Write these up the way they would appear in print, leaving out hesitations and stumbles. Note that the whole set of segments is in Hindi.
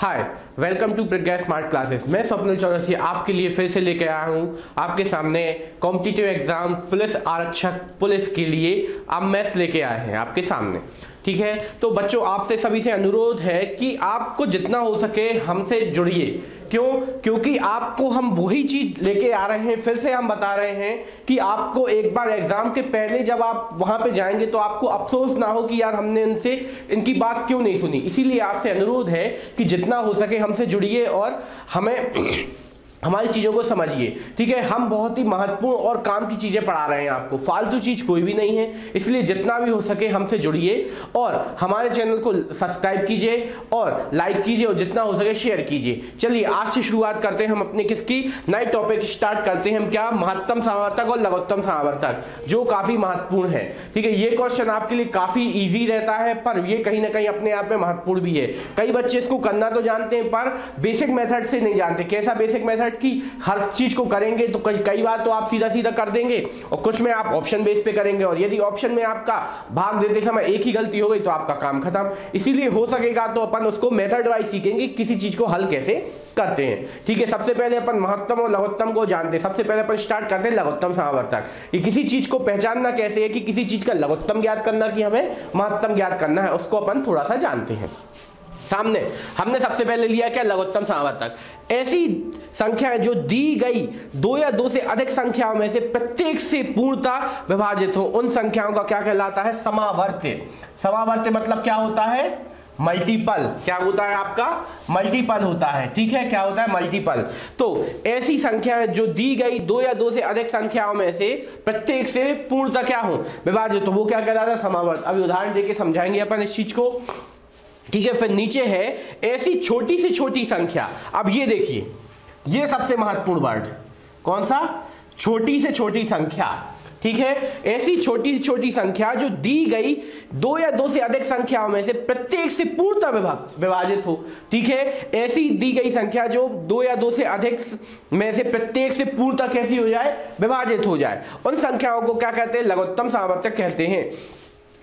Hi, welcome to Pragya smart classes. मैं स्वप्निल चौरसिया आपके लिए फिर से लेकर आया हूँ आपके सामने कॉम्पिटिटिव एग्जाम पुलिस आरक्षक पुलिस के लिए अब मैथ्स लेके आए हैं आपके सामने। ठीक है, तो बच्चों आपसे सभी से अनुरोध है कि आपको जितना हो सके हमसे जुड़िए। क्यों? क्योंकि आपको हम वही चीज लेके आ रहे हैं, फिर से हम बता रहे हैं कि आपको एक बार एग्जाम के पहले जब आप वहां पे जाएंगे तो आपको अफसोस ना हो कि यार हमने इनसे इनकी बात क्यों नहीं सुनी। इसीलिए आपसे अनुरोध है कि जितना हो सके हमसे जुड़िए और हमें हमारी चीज़ों को समझिए। ठीक है, हम बहुत ही महत्वपूर्ण और काम की चीज़ें पढ़ा रहे हैं आपको, फालतू चीज़ कोई भी नहीं है। इसलिए जितना भी हो सके हमसे जुड़िए और हमारे चैनल को सब्सक्राइब कीजिए और लाइक कीजिए और जितना हो सके शेयर कीजिए। चलिए आज से शुरुआत करते हैं हम अपने किसकी नई टॉपिक स्टार्ट करते हैं हम क्या, महत्तम समावर्तक और लघुत्तम समावर्तक, जो काफ़ी महत्वपूर्ण है। ठीक है, ये क्वेश्चन आपके लिए काफ़ी ईजी रहता है पर ये कहीं ना कहीं अपने आप में महत्वपूर्ण भी है। कई बच्चे इसको करना तो जानते हैं पर बेसिक मेथड से नहीं जानते। कैसा बेसिक मेथड कि हर चीज को करेंगे तो कई बार तो आप सीधा सीधा कर देंगे और कुछ में आप ऑप्शन बेस पे करेंगे और यदि ऑप्शन में आपका भाग देते समय एक ही गलती हो गई तो आपका काम खत्म। इसीलिए हो सकेगा तो अपन उसको मेथड वाइज सीखेंगे किसी चीज को हल कैसे करते हैं। ठीक है, सबसे पहले अपन महत्तम और लघुत्तम को जानते हैं। सबसे पहले अपन स्टार्ट करते हैं लघुत्तम समावर्तक। ये किसी चीज को पहचानना कैसे है कि किसी चीज का लघुत्तम ज्ञात करना कि हमें महत्तम ज्ञात करना है, उसको अपन थोड़ा सा जानते हैं। सामने हमने सबसे पहले लिया क्या, लघुत्तम समावर्तक। ऐसी संख्या जो दी गई दो या दो से अधिक संख्याओं में से प्रत्येक से पूर्णतः विभाजित हो, उन संख्याओं का क्या कहलाता है, समावर्त्य। समावर्त्य मतलब क्या होता है, मल्टीपल। क्या होता है आपका, मल्टीपल होता है। ठीक है, क्या होता है, मल्टीपल। तो ऐसी संख्या जो दी गई दो या दो से अधिक संख्याओं में से प्रत्येक से पूर्णतः क्या हो, विभाजित हो, वो क्या कहलाता है, समावर्त। अभी उदाहरण देके समझाएंगे अपन इस चीज को। ठीक है, फिर नीचे है ऐसी छोटी से छोटी संख्या। अब ये देखिए, ये सबसे महत्वपूर्ण वर्ड कौन सा, छोटी से छोटी संख्या। ठीक है, ऐसी छोटी से छोटी संख्या जो दी गई दो या दो से अधिक संख्याओं में से प्रत्येक से पूर्णतः विभाजित हो। ठीक है, ऐसी दी गई संख्या जो दो या दो से अधिक में से प्रत्येक से पूर्णतः कैसी हो जाए, विभाजित हो जाए, उन संख्याओं को क्या कहते हैं, लघुत्तम समावर्तक कहते हैं।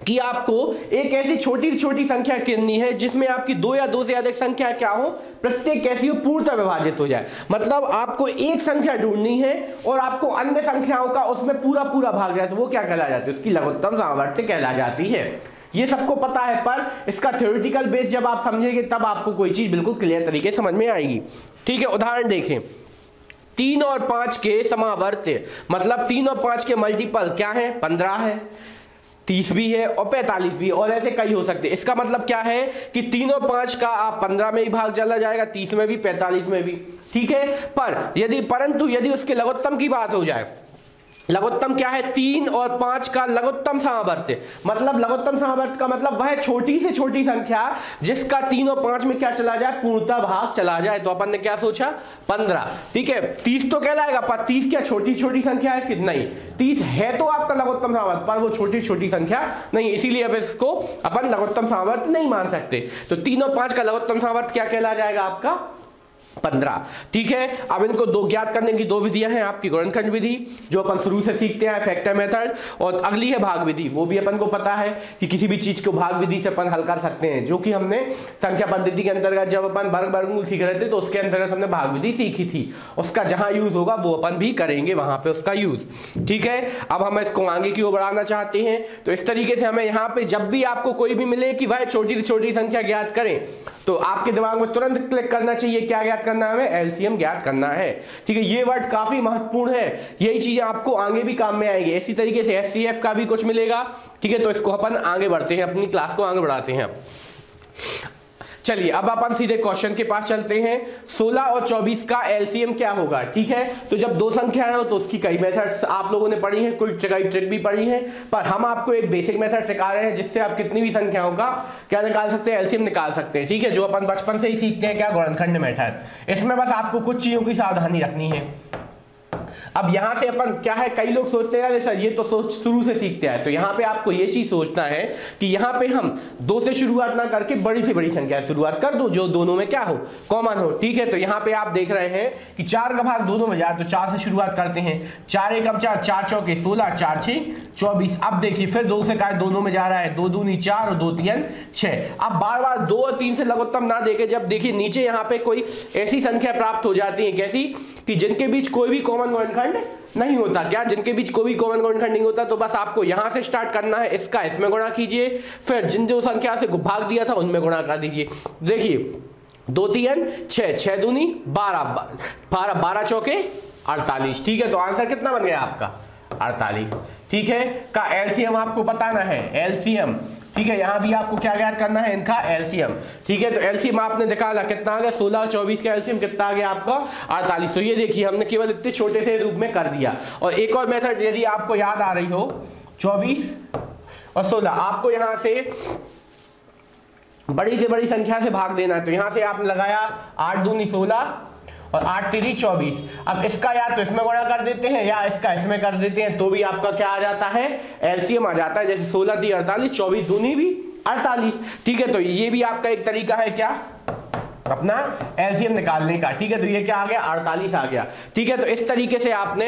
कि आपको एक ऐसी छोटी छोटी संख्या गिननी है जिसमें आपकी दो या दो से अधिक संख्या क्या हो, प्रत्येक कैसी हो, पूर्णतः विभाजित हो जाए। मतलब आपको एक संख्या ढूंढनी है और आपको अन्य संख्याओं का उसमें पूरा पूरा भाग जाए तो वो क्या कहला जाती है, उसकी लघुत्तम समावर्तक कहला जाती है। ये सबको पता है पर इसका थ्योरेटिकल बेस जब आप समझेंगे तब आपको कोई चीज बिल्कुल क्लियर तरीके समझ में आएगी। ठीक है, उदाहरण देखें, 3 और 5 के समावर्त्य मतलब 3 और 5 के मल्टीपल क्या है, 15 है, 30 भी है और 45 भी है और ऐसे कई हो सकते हैं। इसका मतलब क्या है कि 3 और 5 का आप 15 में ही भाग चला जाएगा, 30 में भी, 45 में भी। ठीक है, परंतु यदि उसके लघुत्तम की बात हो जाए, लघुत्तम क्या है, 3 और 5 का लघुत्तम समावर्त्य। मतलब लघुत्तम समावर्त्य का मतलब वह छोटी से छोटी संख्या जिसका 3 और 5 में क्या चला जाए, पूर्णतः भाग चला जाए। तो अपन ने क्या सोचा, 15। ठीक है, 30 तो कहलाएगा पर 30 क्या छोटी छोटी संख्या है कि नहीं, 30 है तो आपका लघुत्तम समावर्त्य पर वो छोटी छोटी संख्या नहीं, इसीलिए अब इसको अपन लघुत्तम समावर्त्य नहीं मान सकते। तो 3 और 5 का लघुत्तम समावर्त्य क्या कहला जाएगा, आपका 15। ठीक है, अब इनको दो ज्ञात करने की दो विधियां हैं आपकी, गुणनखंड विधि जो अपन शुरू से सीखते हैं, फैक्टर मेथड, और अगली है भाग विधि। वो भी अपन को पता है कि किसी भी चीज को भाग विधि से अपन हल कर सकते हैं, जो कि हमने संख्या पद्धति के अंतर्गत जब अपन वर्गमूल सीख रहे थे तो उसके अंतर्गत हमने भाग विधि सीखी थी। उसका जहां यूज होगा वो अपन भी करेंगे वहां पे उसका यूज। ठीक है, अब हम इसको आगे की ओर बढ़ाना चाहते हैं तो इस तरीके से हमें यहाँ पे जब भी आपको कोई भी मिले कि वह छोटी से छोटी संख्या ज्ञात करें तो आपके दिमाग में तुरंत क्लिक करना चाहिए, क्या ज्ञात करना है, हमें एलसीएम ज्ञात करना है। ठीक है, ये वर्ड काफी महत्वपूर्ण है, यही चीजें आपको आगे भी काम में आएगी। इसी तरीके से एचसीएफ का भी कुछ मिलेगा। ठीक है, तो इसको अपन आगे बढ़ते हैं, अपनी क्लास को आगे बढ़ाते हैं। चलिए अब अपन सीधे क्वेश्चन के पास चलते हैं। 16 और 24 का एलसीएम क्या होगा। ठीक है, तो जब दो संख्याएं हो तो उसकी कई मेथड्स आप लोगों ने पढ़ी हैं, कुछ कई ट्रिक भी पढ़ी हैं, पर हम आपको एक बेसिक मेथड सिखा रहे हैं जिससे आप कितनी भी संख्याओं का क्या निकाल सकते हैं, एलसीएम निकाल सकते हैं। ठीक है, जो अपन बचपन से ही सीखते हैं, क्या, गुणनखंड मेथड। इसमें बस आपको कुछ चीजों की सावधानी रखनी है। अब यहां से अपन क्या है, कई लोग सोचते हैं सर ये तो सोच शुरू से सीखते हैं, तो यहाँ पे आपको ये चीज सोचना है कि यहाँ पे हम 2 से शुरुआत ना करके बड़ी से बड़ी संख्या से शुरुआत कर दो जो दोनों में क्या हो, कॉमन हो। ठीक है, तो यहाँ पे आप देख रहे हैं कि 4 का भाग दोनों में जाए तो 4 से शुरुआत करते हैं। 4 एकम 4, 4 चौके 16, 4 6 24। अब देखिए फिर 2 से काय दोनों में जा रहा है, 2 दूनी 4 और 2 3 6। अब बार बार 2 और 3 से लघुत्तम ना देके जब देखिए नीचे यहाँ पे कोई ऐसी संख्या प्राप्त हो जाती है, कैसी कि जिनके बीच कोई भी कॉमन गुणनखंड नहीं होता, क्या जिनके बीच कोई भी कॉमन गुणनखंड नहीं होता, तो बस आपको यहां से स्टार्ट करना है, इसका इसमें गुणा कीजिए, फिर जिन जो संख्या से भाग दिया था उनमें गुणा कर दीजिए। देखिए 2 3 6, 6 दूनी 12, 12 चौके 48। ठीक है, तो आंसर कितना बन गया आपका 48। ठीक है, का एलसीएम आपको बताना है, एलसीएम। ठीक है, यहां भी आपको क्या ज्ञात करना है, इनका एलसीएम। ठीक है, तो एलसीएम आपने निकाला कितना आ गया, 16 और 24 का एलसीएम कितना आ गया आपका 48। तो ये देखिए हमने केवल इतने छोटे से रूप में कर दिया। और एक और मेथड यदि आपको याद आ रही हो, 24 और 16, आपको यहां से बड़ी से बड़ी संख्या से भाग देना है, तो यहां से आपने लगाया 8 दूनी 16 और 8 3 24। अब इसका या तो इसमें गुणा कर देते हैं या इसका इसमें कर देते हैं, तो भी आपका क्या आ जाता है, एलसीएम आ जाता है। जैसे 16 3 48, 24 दूनी भी 48। ठीक है, तो ये भी आपका एक तरीका है क्या, अपना एलसीएम निकालने का। ठीक है, तो ये क्या आ गया 48 आ गया। ठीक है, तो इस तरीके से आपने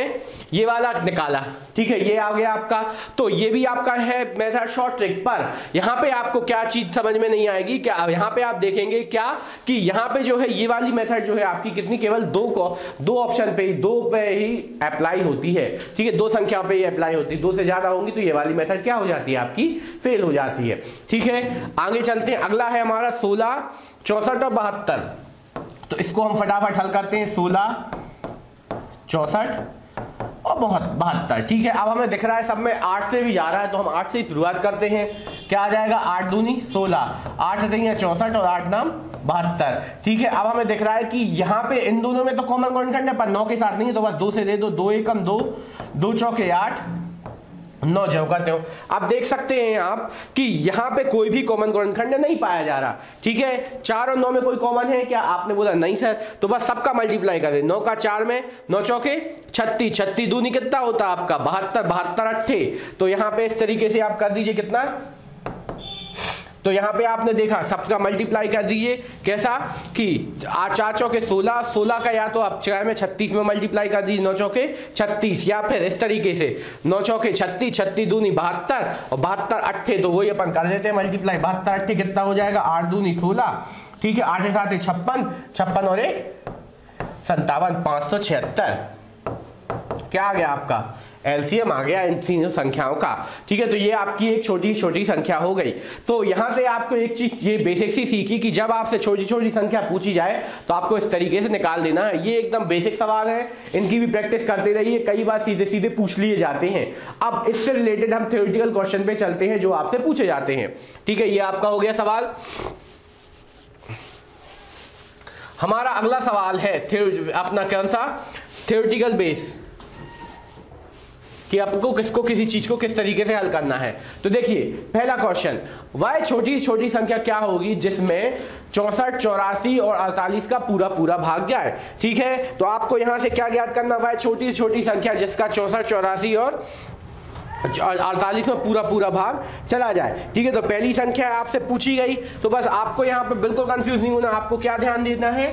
ये वाला निकाला। ठीक है, ये आ गया आपका। तो ये भी आपका है मेथड शॉर्ट ट्रिक, पर यहाँ पे आपको क्या चीज समझ में नहीं आएगी, क्या यहाँ पे आप देखेंगे क्या कि यहाँ पे जो है ये वाली मेथड जो है आपकी कितनी, केवल 2 ऑप्शन पे ही, 2 पे ही अप्लाई होती है। ठीक है, 2 संख्या पे ही अप्लाई होती है, 2 से ज्यादा होंगी तो ये वाली मेथड क्या हो जाती है, आपकी फेल हो जाती है। ठीक है, आगे चलते हैं। अगला है हमारा 16 64 और 72। तो इसको हम फटाफट हल करते हैं, 16 64 और 72। ठीक है, अब हमें दिख रहा है सब में 8 से भी जा रहा है, तो हम 8 से शुरुआत करते हैं। क्या आ जाएगा, 8 दूनी 16, 8 3 64 और 8 9 72। ठीक है, अब हमें दिख रहा है कि यहाँ पे इन दोनों में तो कॉमन गुणनखंड है, पर 9 के साथ नहीं है, तो बस 2 से दे दो, 2 एकम 2, 2 चौके 8, 9 जो करते हो। अब देख सकते हैं आप कि यहाँ पे कोई भी कॉमन गुणनखंड नहीं पाया जा रहा। ठीक है, 4 और 9 में कोई कॉमन है क्या, आपने बोला नहीं सर, तो बस सबका मल्टीप्लाई कर दे। 9 का 4 में 9 चौके 36, 36 दूनी कितना होता है आपका 72, 72 अट्ठे। तो यहाँ पे इस तरीके से आप कर दीजिए कितना, तो यहाँ पे आपने देखा सबका मल्टीप्लाई कर दीजिए, कैसा कि 4 चौके 16, 16 का या तो आप 4 में 36 में मल्टीप्लाई कर दीजिए, 9 चौके 36, या फिर इस तरीके से 9 चौके 36, 36 दूनी 72 और 72 अट्ठे, तो वही अपन कर देते हैं मल्टीप्लाई। 72 अट्ठे कितना हो जाएगा, 8 दूनी 16। ठीक है, 8 7 56, 56 और 1 57, 576। क्या आ गया आपका, एलसीएम आ गया इन तीनों संख्याओं का। ठीक है, तो ये आपकी एक छोटी छोटी संख्या हो गई। तो यहां से आपको एक चीज ये बेसिक सी सीखी कि जब आपसे छोटी छोटी संख्या पूछी जाए तो आपको इस तरीके से निकाल देना है। ये एकदम बेसिक सवाल है, इनकी भी प्रैक्टिस करते रहिए, कई बार सीधे सीधे पूछ लिए जाते हैं। अब इससे रिलेटेड हम थ्योरेटिकल क्वेश्चन पे चलते हैं जो आपसे पूछे जाते हैं। ठीक है, ये आपका हो गया सवाल। हमारा अगला सवाल है अपना कौन सा, थ्योरेटिकल बेस, कि आपको किसको किसी चीज को किस तरीके से हल करना है। तो देखिए पहला क्वेश्चन, वह छोटी छोटी संख्या क्या होगी जिसमें 64, 84 और 48 का पूरा पूरा भाग जाए। ठीक है, तो आपको यहां से क्या ज्ञात करना, वह छोटी छोटी संख्या जिसका 64, 84 और 48 में पूरा पूरा भाग चला जाए। ठीक है, तो पहली संख्या आपसे पूछी गई, तो बस आपको यहाँ पे बिल्कुल कंफ्यूज नहीं होना, आपको क्या ध्यान देना है,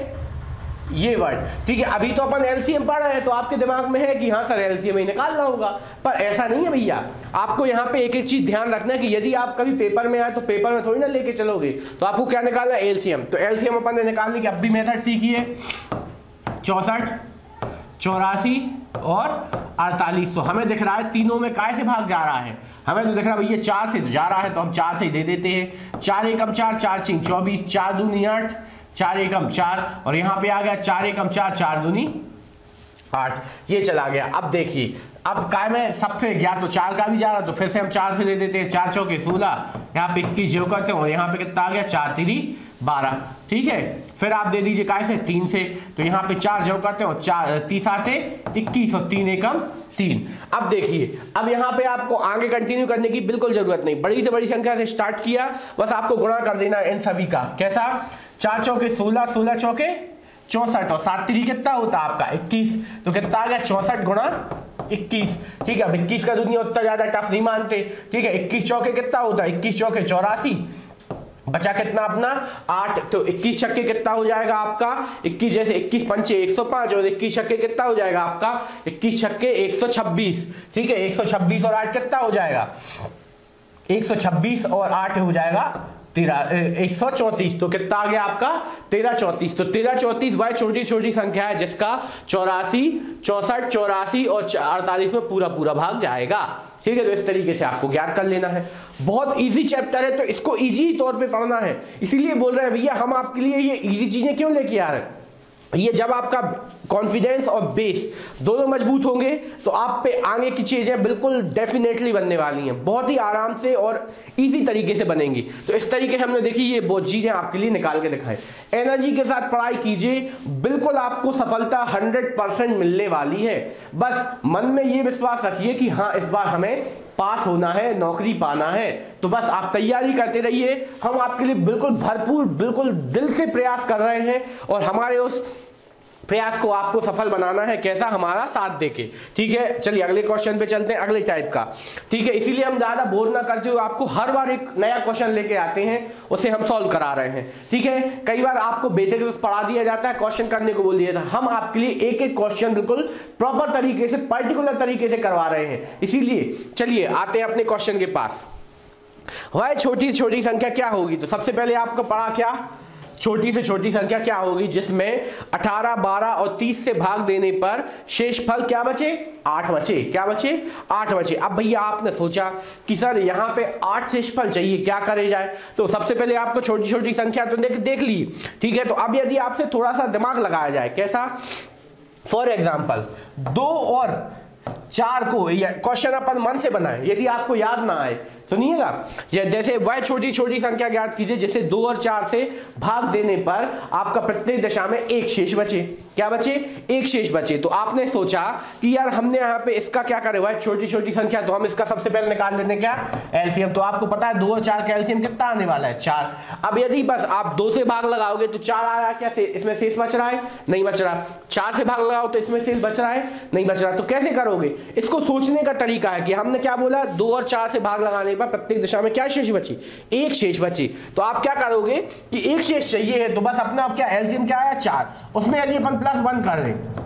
ये वर्ड। ठीक है, अभी तो अपन एलसीएम पढ़ रहे हैं तो आपके दिमाग में है कि हाँ सर एलसीएम ही निकालना होगा, पर ऐसा नहीं है भैया। आपको यहाँ पे एक एक चीज ध्यान रखना है कि यदि आप कभी पेपर में आए तो पेपर में थोड़ी ना लेके चलोगे, तो आपको क्या निकालना है, एलसीएम। तो एलसीएम अपन ने निकालने की अब भी मेथड सीखी है, 64, 84 और 48। तो हमें दिख रहा है तीनों में काय से भाग जा रहा है, हमें तो दिख रहा है भैया 4 से तो जा रहा है, तो हम 4 से ही दे देते हैं। 4 एकम 4, 4 6 24, 4 दूनी 8, 4 एकम 4 और यहाँ पे आ गया 4 एकम 4, 4 दूनी 8, ये चला गया। अब देखिए अब काय में सबसे या तो 4 का भी जा रहा, तो फिर से हम 4 से दे देते हैं। 4 चौके 16, यहाँ पे 21 जो करते हैं और यहाँ पे कितना आ गया, 4 3 12। ठीक है, फिर आप दे दीजिए काय से, 3 से, तो यहाँ पे 4 जो करते हैं और 4 30 आते 21 और 3 एकम 3। अब देखिए अब यहाँ पे आपको आगे कंटिन्यू करने की बिल्कुल जरूरत नहीं, बड़ी से बड़ी संख्या से स्टार्ट किया, बस आपको गुणा कर देना इन सभी का। कैसा, 4 चौके 16, 16 चौके 64 और 7 3 कितना होता है आपका 21, तो कितना आ गया 64 गुणा 21। ठीक है, अब 21 का दुनिया उतना ज्यादा टफ नहीं मानते। ठीक है, 21 चौके कितना होता है 21 चौके 84, बचा कितना अपना 8, तो 21 छक्के कितना हो जाएगा आपका 21, जैसे 21 पंचे 105 और 21 छक्के कितना हो जाएगा आपका 21 छक्के 126। ठीक है, 126 और 8 कितना हो जाएगा 126 और 8 हो जाएगा 134, तो कितना आ गया आपका 1334। तो 1334 वह छोटी छोटी संख्या है जिसका 84 64 84 और 48 में पूरा पूरा भाग जाएगा। ठीक है, तो इस तरीके से आपको ज्ञात कर लेना है। बहुत इजी चैप्टर है, तो इसको इजी तौर पे पढ़ना है, इसीलिए बोल रहे हैं भैया हम आपके लिए ये इजी चीजें क्यों लेके आ रहे हैं। ये जब आपका कॉन्फिडेंस और बेस दोनों मजबूत होंगे तो आप पे आगे की चीजें बिल्कुल डेफिनेटली बनने वाली हैं, बहुत ही आराम से और इजी तरीके से बनेंगी। तो इस तरीके से हमने देखी ये बहुत चीजें आपके लिए निकाल के दिखाई। एनर्जी के साथ पढ़ाई कीजिए, बिल्कुल आपको सफलता 100% मिलने वाली है। बस मन में ये विश्वास रखिए कि हाँ इस बार हमें पास होना है, नौकरी पाना है, तो बस आप तैयारी करते रहिए। हम आपके लिए बिल्कुल भरपूर बिल्कुल दिल से प्रयास कर रहे हैं और हमारे उस प्रयास को आपको सफल बनाना है, कैसा हमारा साथ देके। ठीक है, चलिए अगले क्वेश्चन पे चलते हैं, अगले टाइप का। ठीक है, इसीलिए हम ज्यादा बोर ना करते हुए आपको हर बार एक नया क्वेश्चन लेके आते हैं, उसे हम सॉल्व करा रहे हैं। ठीक है, कई बार आपको बेसिक पढ़ा दिया जाता है, क्वेश्चन करने को बोल दिया था, हम आपके लिए एक एक क्वेश्चन बिल्कुल प्रॉपर तरीके से पर्टिकुलर तरीके से करवा रहे हैं। इसीलिए चलिए आते हैं अपने क्वेश्चन के पास। वह छोटी छोटी संख्या क्या होगी, तो सबसे पहले आपको पढ़ा क्या छोटी से छोटी संख्या क्या होगी जिसमें 18 12 और 30 से भाग देने पर शेषफल क्या बचे 8 बचे। क्या बचे 8 बचे। अब भैया आपने सोचा कि सर यहाँ पे 8 शेषफल चाहिए, क्या करे जाए। तो सबसे पहले आपको छोटी छोटी संख्या तो देख ली। ठीक है, तो अब यदि आपसे थोड़ा सा दिमाग लगाया जाए, कैसा, फॉर एग्जाम्पल 2 और 4 को क्वेश्चन अपन मन से बनाए, यदि आपको याद ना आए सुनिएगा। जैसे वह छोटी छोटी संख्या ज्ञात कीजिए जिसे 2 और 4 से भाग देने पर आपका प्रत्येक दशा में एक शेष बचे। क्या बचे, एक शेष बचे। तो आपने सोचा कि यार हमने यहाँ पे इसका क्या करे, वह छोटी छोटी संख्या, तो हम इसका सबसे पहले निकाल लेते हैं क्या एलसीएम। तो आपको पता है 2 और 4 का एलसीएम कितना आने वाला है 4। अब यदि बस आप 2 से भाग लगाओगे तो 4 आ रहा है, क्या इसमें शेष बच रहा है, नहीं बच रहा। 4 से भाग लगाओ तो इसमें शेष बच रहा है, नहीं बच रहा। तो कैसे करोगे, इसको सोचने का तरीका है कि हमने क्या बोला 2 और 4 से भाग लगाने पर प्रत्येक दिशा में क्या शेष बची, एक शेष बची। तो आप क्या करोगे कि एक शेष चाहिए है, तो बस अपना आप क्या एलसीएम क्या आया 4, उसमें यदि अपन +1 कर दें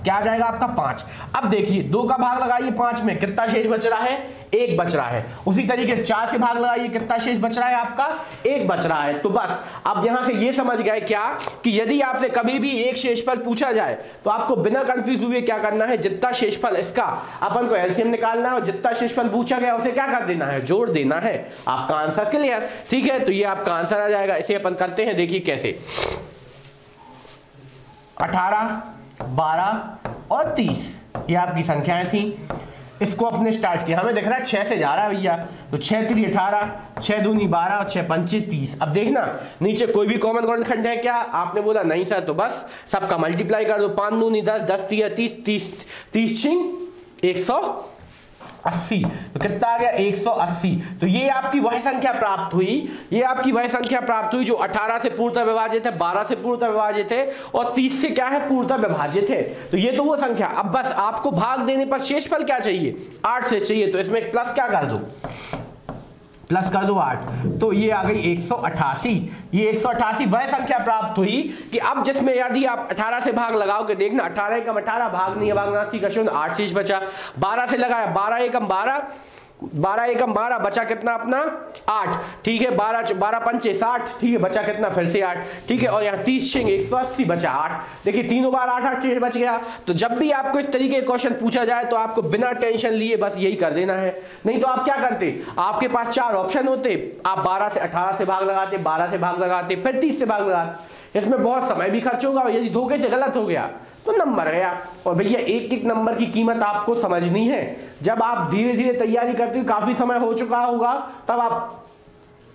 क्या आ जाएगा आपका 5। अब देखिए 2 का भाग लगाइए 5 में, कितना शेष बच रहा है, एक बच रहा है। उसी तरीके से 4 से भाग लगाइए, कितना शेष बच रहा है आपका, एक बच रहा है। तो बस अब यहां से ये समझ गए क्या कि यदि आपसे कभी भी एक शेषफल पूछा जाए तो आपको बिना कंफ्यूज हुए क्या करना है, जितना शेषफल इसका अपन को एलसीएम निकालना है और जितना शेषफल पूछा गया उसे क्या कर देना है, जोड़ देना है। आपका आंसर क्लियर। ठीक है, तो ये आपका आंसर आ जाएगा। इसे अपन करते हैं, देखिए कैसे। 18 12 और 30 ये आपकी संख्याएं थी। इसको अपने स्टार्ट किया, हमें दिख रहा है 6 से जा रहा है भैया, तो 6 3 18, 6 दूनी 12 और 6 पंचे 30। अब देखना नीचे कोई भी कॉमन गुणनखंड है क्या, आपने बोला नहीं सर, तो बस सबका मल्टीप्लाई कर दो। 5 दूनी 10, 10 3 30, 30 6 180, तो कितना आ गया 180। तो ये आपकी वह संख्या प्राप्त हुई, ये आपकी वह संख्या प्राप्त हुई जो 18 से पूर्णतः विभाजित है, 12 से पूर्णतः विभाजित है और 30 से क्या है पूर्णतः विभाजित है। तो ये तो वो संख्या। अब बस आपको भाग देने पर शेषफल क्या चाहिए, 8 से चाहिए, तो इसमें प्लस क्या कर दो, प्लस कर दो 8, तो ये आ गई 188। ये 188 वह संख्या प्राप्त हुई कि अब जिसमें यदि आप 18 से भाग लगाओगे, देखना 18 एकम 18 भाग नहीं है, भागनासी का शून्य, 8 शेष बचा। 12 से लगाया, 12 एकम 12, 12 एकम 12, बचा कितना अपना 8। ठीक है, 12 पंचे 60, ठीक है, बचा कितना फिर से 8। ठीक है, और यहाँ 30 6 180, बचा 8। देखिए तीनों बार 8 8 शेष बच गया। तो जब भी आपको इस तरीके के क्वेश्चन पूछा जाए तो आपको बिना टेंशन लिए बस यही कर देना है। नहीं तो आप क्या करते, आपके पास 4 ऑप्शन होते, आप 12 से 18 से भाग लगाते, 12 से भाग लगाते, फिर 30 से भाग लगाते। इसमें बहुत समय भी खर्च होगा और यदि धोखे से गलत हो गया तो नंबर गया। और भैया एक एक नंबर की कीमत आपको समझनी है। जब आप धीरे धीरे तैयारी करते हो, काफी समय हो चुका होगा, तब आप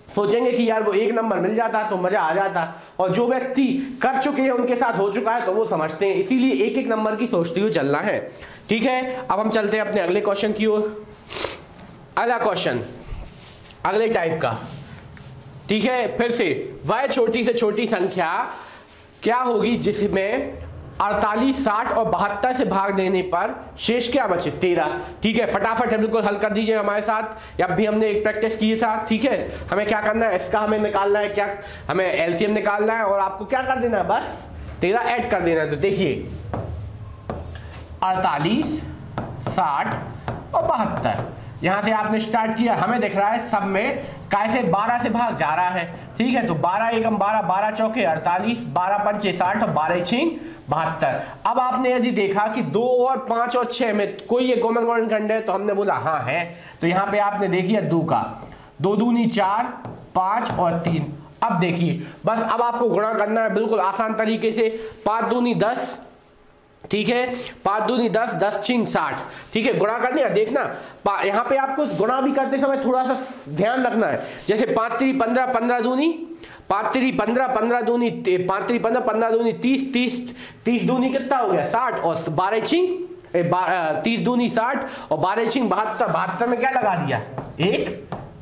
सोचेंगे कि यार वो एक नंबर मिल जाता तो मजा आ जाता। और जो व्यक्ति कर चुके हैं उनके साथ हो चुका है तो वो समझते हैं, इसीलिए एक एक नंबर की सोचते हुए चलना है। ठीक है, अब हम चलते हैं अपने अगले क्वेश्चन की ओर। अगला क्वेश्चन अगले टाइप का। ठीक है, फिर से वह छोटी से छोटी संख्या क्या होगी जिसमें 48, 60 और 72 से भाग देने पर शेष क्या बचे 13। ठीक है, फटाफट बिल्कुल हल कर दीजिए हमारे साथ। या भी हमने एक प्रैक्टिस की था। ठीक है, हमें क्या करना है, इसका हमें निकालना है, क्या हमें एलसीएम निकालना है और आपको क्या कर देना है, बस 13 ऐड कर देना है। तो देखिए 48, 60 और 72, यहां से आपने स्टार्ट किया, हमें दिख रहा है सब में कैसे 12 से भाग जा रहा है। ठीक है, तो 12 एकम 12, 12 चौके 48, 12 पंचे 60 और 12 छिंग 72। अब आपने यदि देखा कि 2 और 5 और 6 में कोई ये कॉमन खंड है तो हमने बोला हाँ है। तो यहाँ पे आपने देखिए 2 का 2 दूनी 4, 5 और 3। अब देखिए बस अब आपको गुणा करना है बिल्कुल आसान तरीके से। 5 दूनी 10, ठीक है, 5 दूनी 10, 10 छिंग 60। ठीक है, गुणा करनी है। देखना यहाँ पे आपको गुणा भी करते समय थोड़ा सा ध्यान रखना है। जैसे 5 3 15, 15 दूनी 5 3 15, 15 दूनी 5 3 15, 15 दूनी 30, 30 दूनी कितना हो गया 60 और 12 छिंग 30 दूनी 60 और 12 छिंग 72। 72 में क्या लगा दिया 1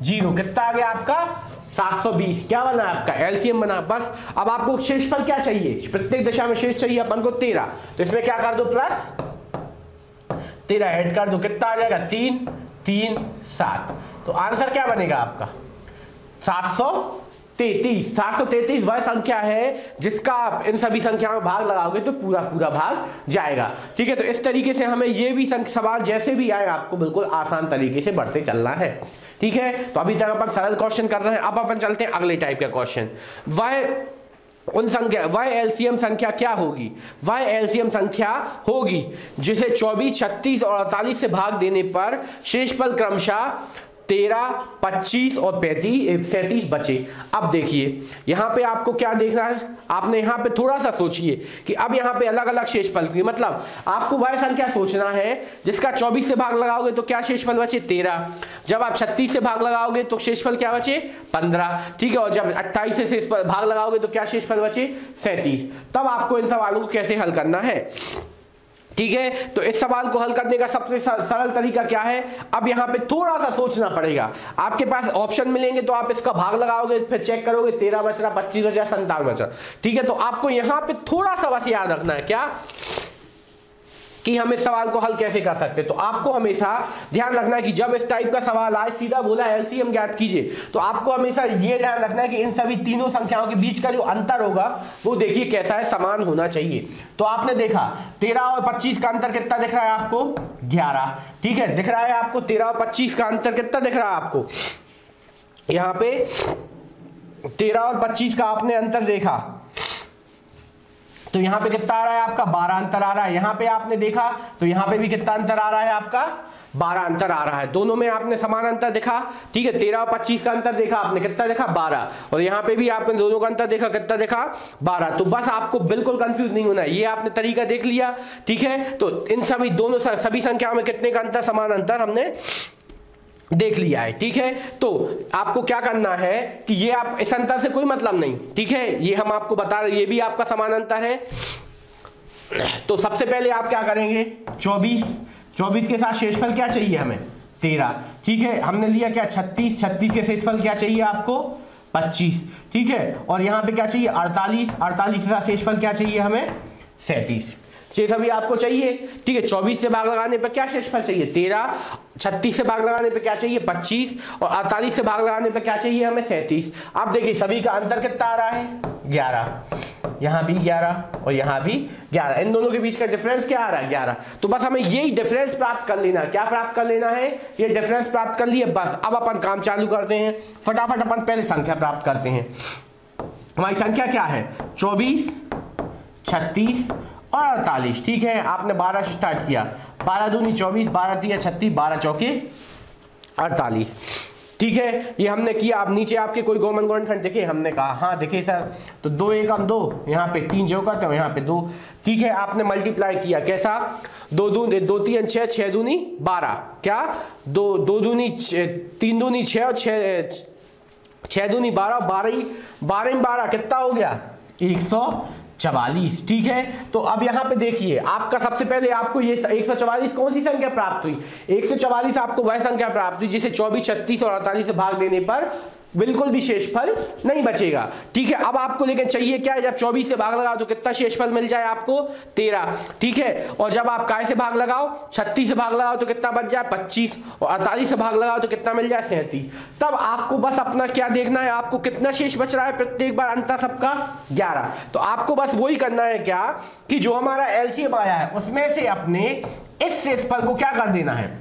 0, कितना आ गया आपका 720। क्या बना आपका एलसीएम बना। बस अब आपको शेषफल क्या चाहिए, प्रत्येक दिशा में शेष चाहिए अपन को 13। तो इसमें क्या कर दो प्लस 13 ऐड कर दो, कितना आ जाएगा 3 3 7। तो आंसर क्या बनेगा आपका 733। 733 वह संख्या है जिसका आप इन सभी संख्याओं में भाग लगाओगे तो पूरा पूरा भाग जाएगा। ठीक है, तो इस तरीके से हमें ये भी सवाल जैसे भी आए आपको बिल्कुल आसान तरीके से बढ़ते चलना है। ठीक है, तो अभी तक अपन सरल क्वेश्चन कर रहे हैं। अब अपन चलते हैं अगले टाइप का क्वेश्चन। वह एलसीएम संख्या क्या होगी, वह एलसीएम संख्या होगी जिसे 24, 36 और 48 से भाग देने पर शेषफल क्रमशः 13, 25 और 37 बचे। अब देखिए यहाँ पे आपको क्या देखना है, आपने यहाँ पे थोड़ा सा सोचिए कि अब यहाँ पे अलग अलग शेषफल की मतलब आपको वह संख्या सोचना है जिसका 24 से भाग लगाओगे तो क्या शेषफल बचे 13। जब आप 36 से भाग लगाओगे तो शेषफल क्या बचे 15। ठीक है, और जब 28 से भाग लगाओगे तो क्या शेषफल बचे 37। तब आपको इन सवालों को कैसे हल करना है। ठीक है, तो इस सवाल को हल करने का सबसे सरल तरीका क्या है, अब यहाँ पे थोड़ा सा सोचना पड़ेगा। आपके पास ऑप्शन मिलेंगे तो आप इसका भाग लगाओगे, फिर चेक करोगे 13 बच रहा, 25 बच रहा, 57 बच रहा। ठीक है, तो आपको यहाँ पे थोड़ा सा बस याद रखना है क्या कि हम इस सवाल को हल कैसे कर सकते हैं। तो आपको हमेशा ध्यान रखना है कि जब इस टाइप का सवाल आए, सीधा बोला एलसीएम ज्ञात कीजिए, तो आपको हमेशा ये ध्यान रखना है कि इन सभी तीनों संख्याओं के बीच का जो अंतर होगा वो देखिए कैसा है, समान होना चाहिए। तो आपने देखा 13 और 25 का अंतर कितना दिख रहा है आपको 11। ठीक है, दिख रहा है आपको 13 और 25 का अंतर कितना दिख रहा है आपको, यहाँ पे 13 और 25 का आपने अंतर देखा तो यहाँ पे कितना आ रहा है आपका 12 अंतर आ रहा है। यहाँ पे आपने देखा तो यहाँ पे भी कितना अंतर आ रहा है आपका 12 अंतर आ रहा है। दोनों में आपने समान अंतर देखा। ठीक है, 13 और 25 का अंतर देखा आपने कितना देखा 12, और यहाँ पे भी आपने दोनों का अंतर देखा कितना देखा 12। तो बस आपको बिल्कुल कंफ्यूज नहीं होना है, ये आपने तरीका देख लिया। ठीक है, तो इन सभी संख्याओं में कितने का अंतर, समान अंतर हमने देख लिया है। ठीक है, तो आपको क्या करना है कि ये आप इस अंतर से कोई मतलब नहीं। ठीक है, ये हम आपको बता रहे, ये भी आपका समान अंतर है। तो सबसे पहले आप क्या करेंगे 24 के साथ शेषफल क्या चाहिए हमें 13। ठीक है, हमने लिया क्या 36 के शेषफल क्या चाहिए आपको 25। ठीक है, और यहाँ पे क्या चाहिए 48 के साथ शेषफल क्या चाहिए हमें 37। शेष अभी आपको चाहिए। ठीक है, 24 से भाग लगाने पर क्या शेषफल चाहिए 13, 36 से भाग लगाने पर क्या चाहिए 25 और 48 से भाग लगाने पर क्या चाहिए हमें 37। अब देखिए सभी का अंतर कितना आ रहा है 11, यहाँ भी 11 और यहाँ भी 11, इन दोनों के बीच का डिफरेंस क्या आ रहा है 11। तो बस हमें यही डिफरेंस प्राप्त कर लेना है। क्या प्राप्त कर लेना है, ये डिफरेंस प्राप्त कर लिए बस। अब अपन काम चालू करते हैं, फटाफट अपन पहले संख्या प्राप्त करते हैं। हमारी संख्या क्या है 24, 36 और 48। ठीक है, आपने 12 से स्टार्ट किया, 12 दूनी 24, 12 तिया 36, 12 चौके 48। ठीक है, ये हमने किया। अब नीचे आपके कोई कॉमन खंड देखे, हमने कहा हाँ देखे सर, तो 2 एकम 2, यहाँ पे 3 चौका तो यहाँ पे 2। ठीक है, आपने मल्टीप्लाई किया कैसा 2 3 6, 6 दूनी 12, क्या 2 दूनी 3 दूनी 6 और 6 दूनी 12, 12 कितना हो गया 144। ठीक है, तो अब यहाँ पे देखिए आपका सबसे पहले आपको ये 144 कौन सी संख्या प्राप्त हुई 144 आपको वह संख्या प्राप्त हुई जिसे 24, 36 और 48 से भाग देने पर बिल्कुल भी शेषफल नहीं बचेगा। ठीक है, अब आपको लेकिन चाहिए क्या है, जब 24 से भाग लगाओ तो कितना शेषफल मिल जाए आपको 13। ठीक है, और जब आप काय से भाग लगाओ 36 से भाग लगाओ तो कितना बच जाए 25, और 48 से भाग लगाओ तो कितना मिल जाए 37। तब आपको बस अपना क्या देखना है, आपको कितना शेष बच रहा है प्रत्येक बार, अंतर सबका 11। तो आपको बस वही करना है क्या कि जो हमारा एलसीएम आया है उसमें से अपने इस शेषफल को क्या कर देना है,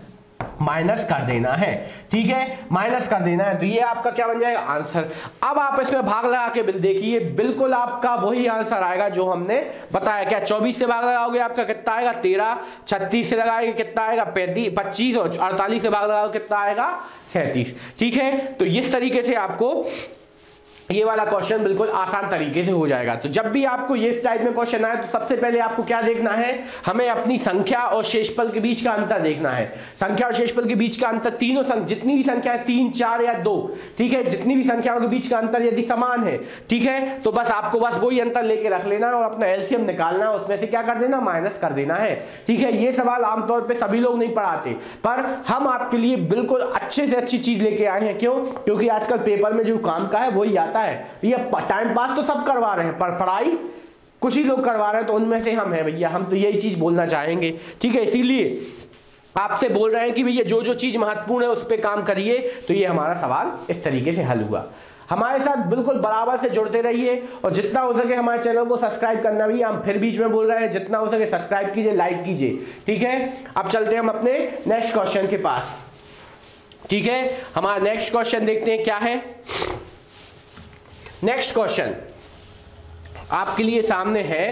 माइनस कर देना है। ठीक है, माइनस कर देना है, तो ये आपका क्या बन जाएगा आंसर। अब आप इसमें भाग लगा के देखिए, बिल्कुल आपका वही आंसर आएगा जो हमने बताया। क्या 24 से भाग लगाओगे आपका कितना आएगा 13, 36 से लगाएंगे कितना आएगा 35, 25, और 48 से भाग लगाओगे कितना आएगा 37। ठीक है, तो इस तरीके से आपको ये वाला क्वेश्चन बिल्कुल आसान तरीके से हो जाएगा। तो जब भी आपको ये टाइप में क्वेश्चन आए तो सबसे पहले आपको क्या देखना है, हमें अपनी संख्या और शेषफल के बीच का अंतर देखना है। संख्या और शेषफल के बीच का अंतर, तीनों जितनी भी संख्या है 3, 4 या 2, ठीक है, जितनी भी संख्याओं के बीच का अंतर यदि समान है, ठीक है, तो बस आपको बस वही अंतर लेके रख लेना और अपना एलसीएम निकालना है, उसमें से क्या कर देना, माइनस कर देना है। ठीक है, ये सवाल आमतौर पर सभी लोग नहीं पढ़ाते, पर हम आपके लिए बिल्कुल अच्छे से अच्छी चीज लेके आए हैं। क्यों? क्योंकि आजकल पेपर में जो काम का है वही आता है। ये टाइम पास तो सब करवा रहे हैं, पर पढ़ाई कुछ ही लोग करवा रहे हैं, तो उनमें से हम हैं भैया। हम तो यही चीज बोलना चाहेंगे। ठीक है, इसीलिए आपसे बोल रहे हैं कि भैया जो जो चीज महत्वपूर्ण है उस पर काम करिए। तो ये हमारा सवाल इस तरीके से हल हुआ। हमारे साथ बिल्कुल बराबर से जुड़ते रहिए और जितना हो सके हमारे चैनल को सब्सक्राइब करना भी, हम फिर बीच में बोल रहे हैं, जितना हो सके सब्सक्राइब कीजिए, लाइक कीजिए। ठीक है, अब चलते हैं हम अपने नेक्स्ट क्वेश्चन के पास। ठीक है, हमारा नेक्स्ट क्वेश्चन देखते हैं क्या है। नेक्स्ट क्वेश्चन आपके लिए सामने है,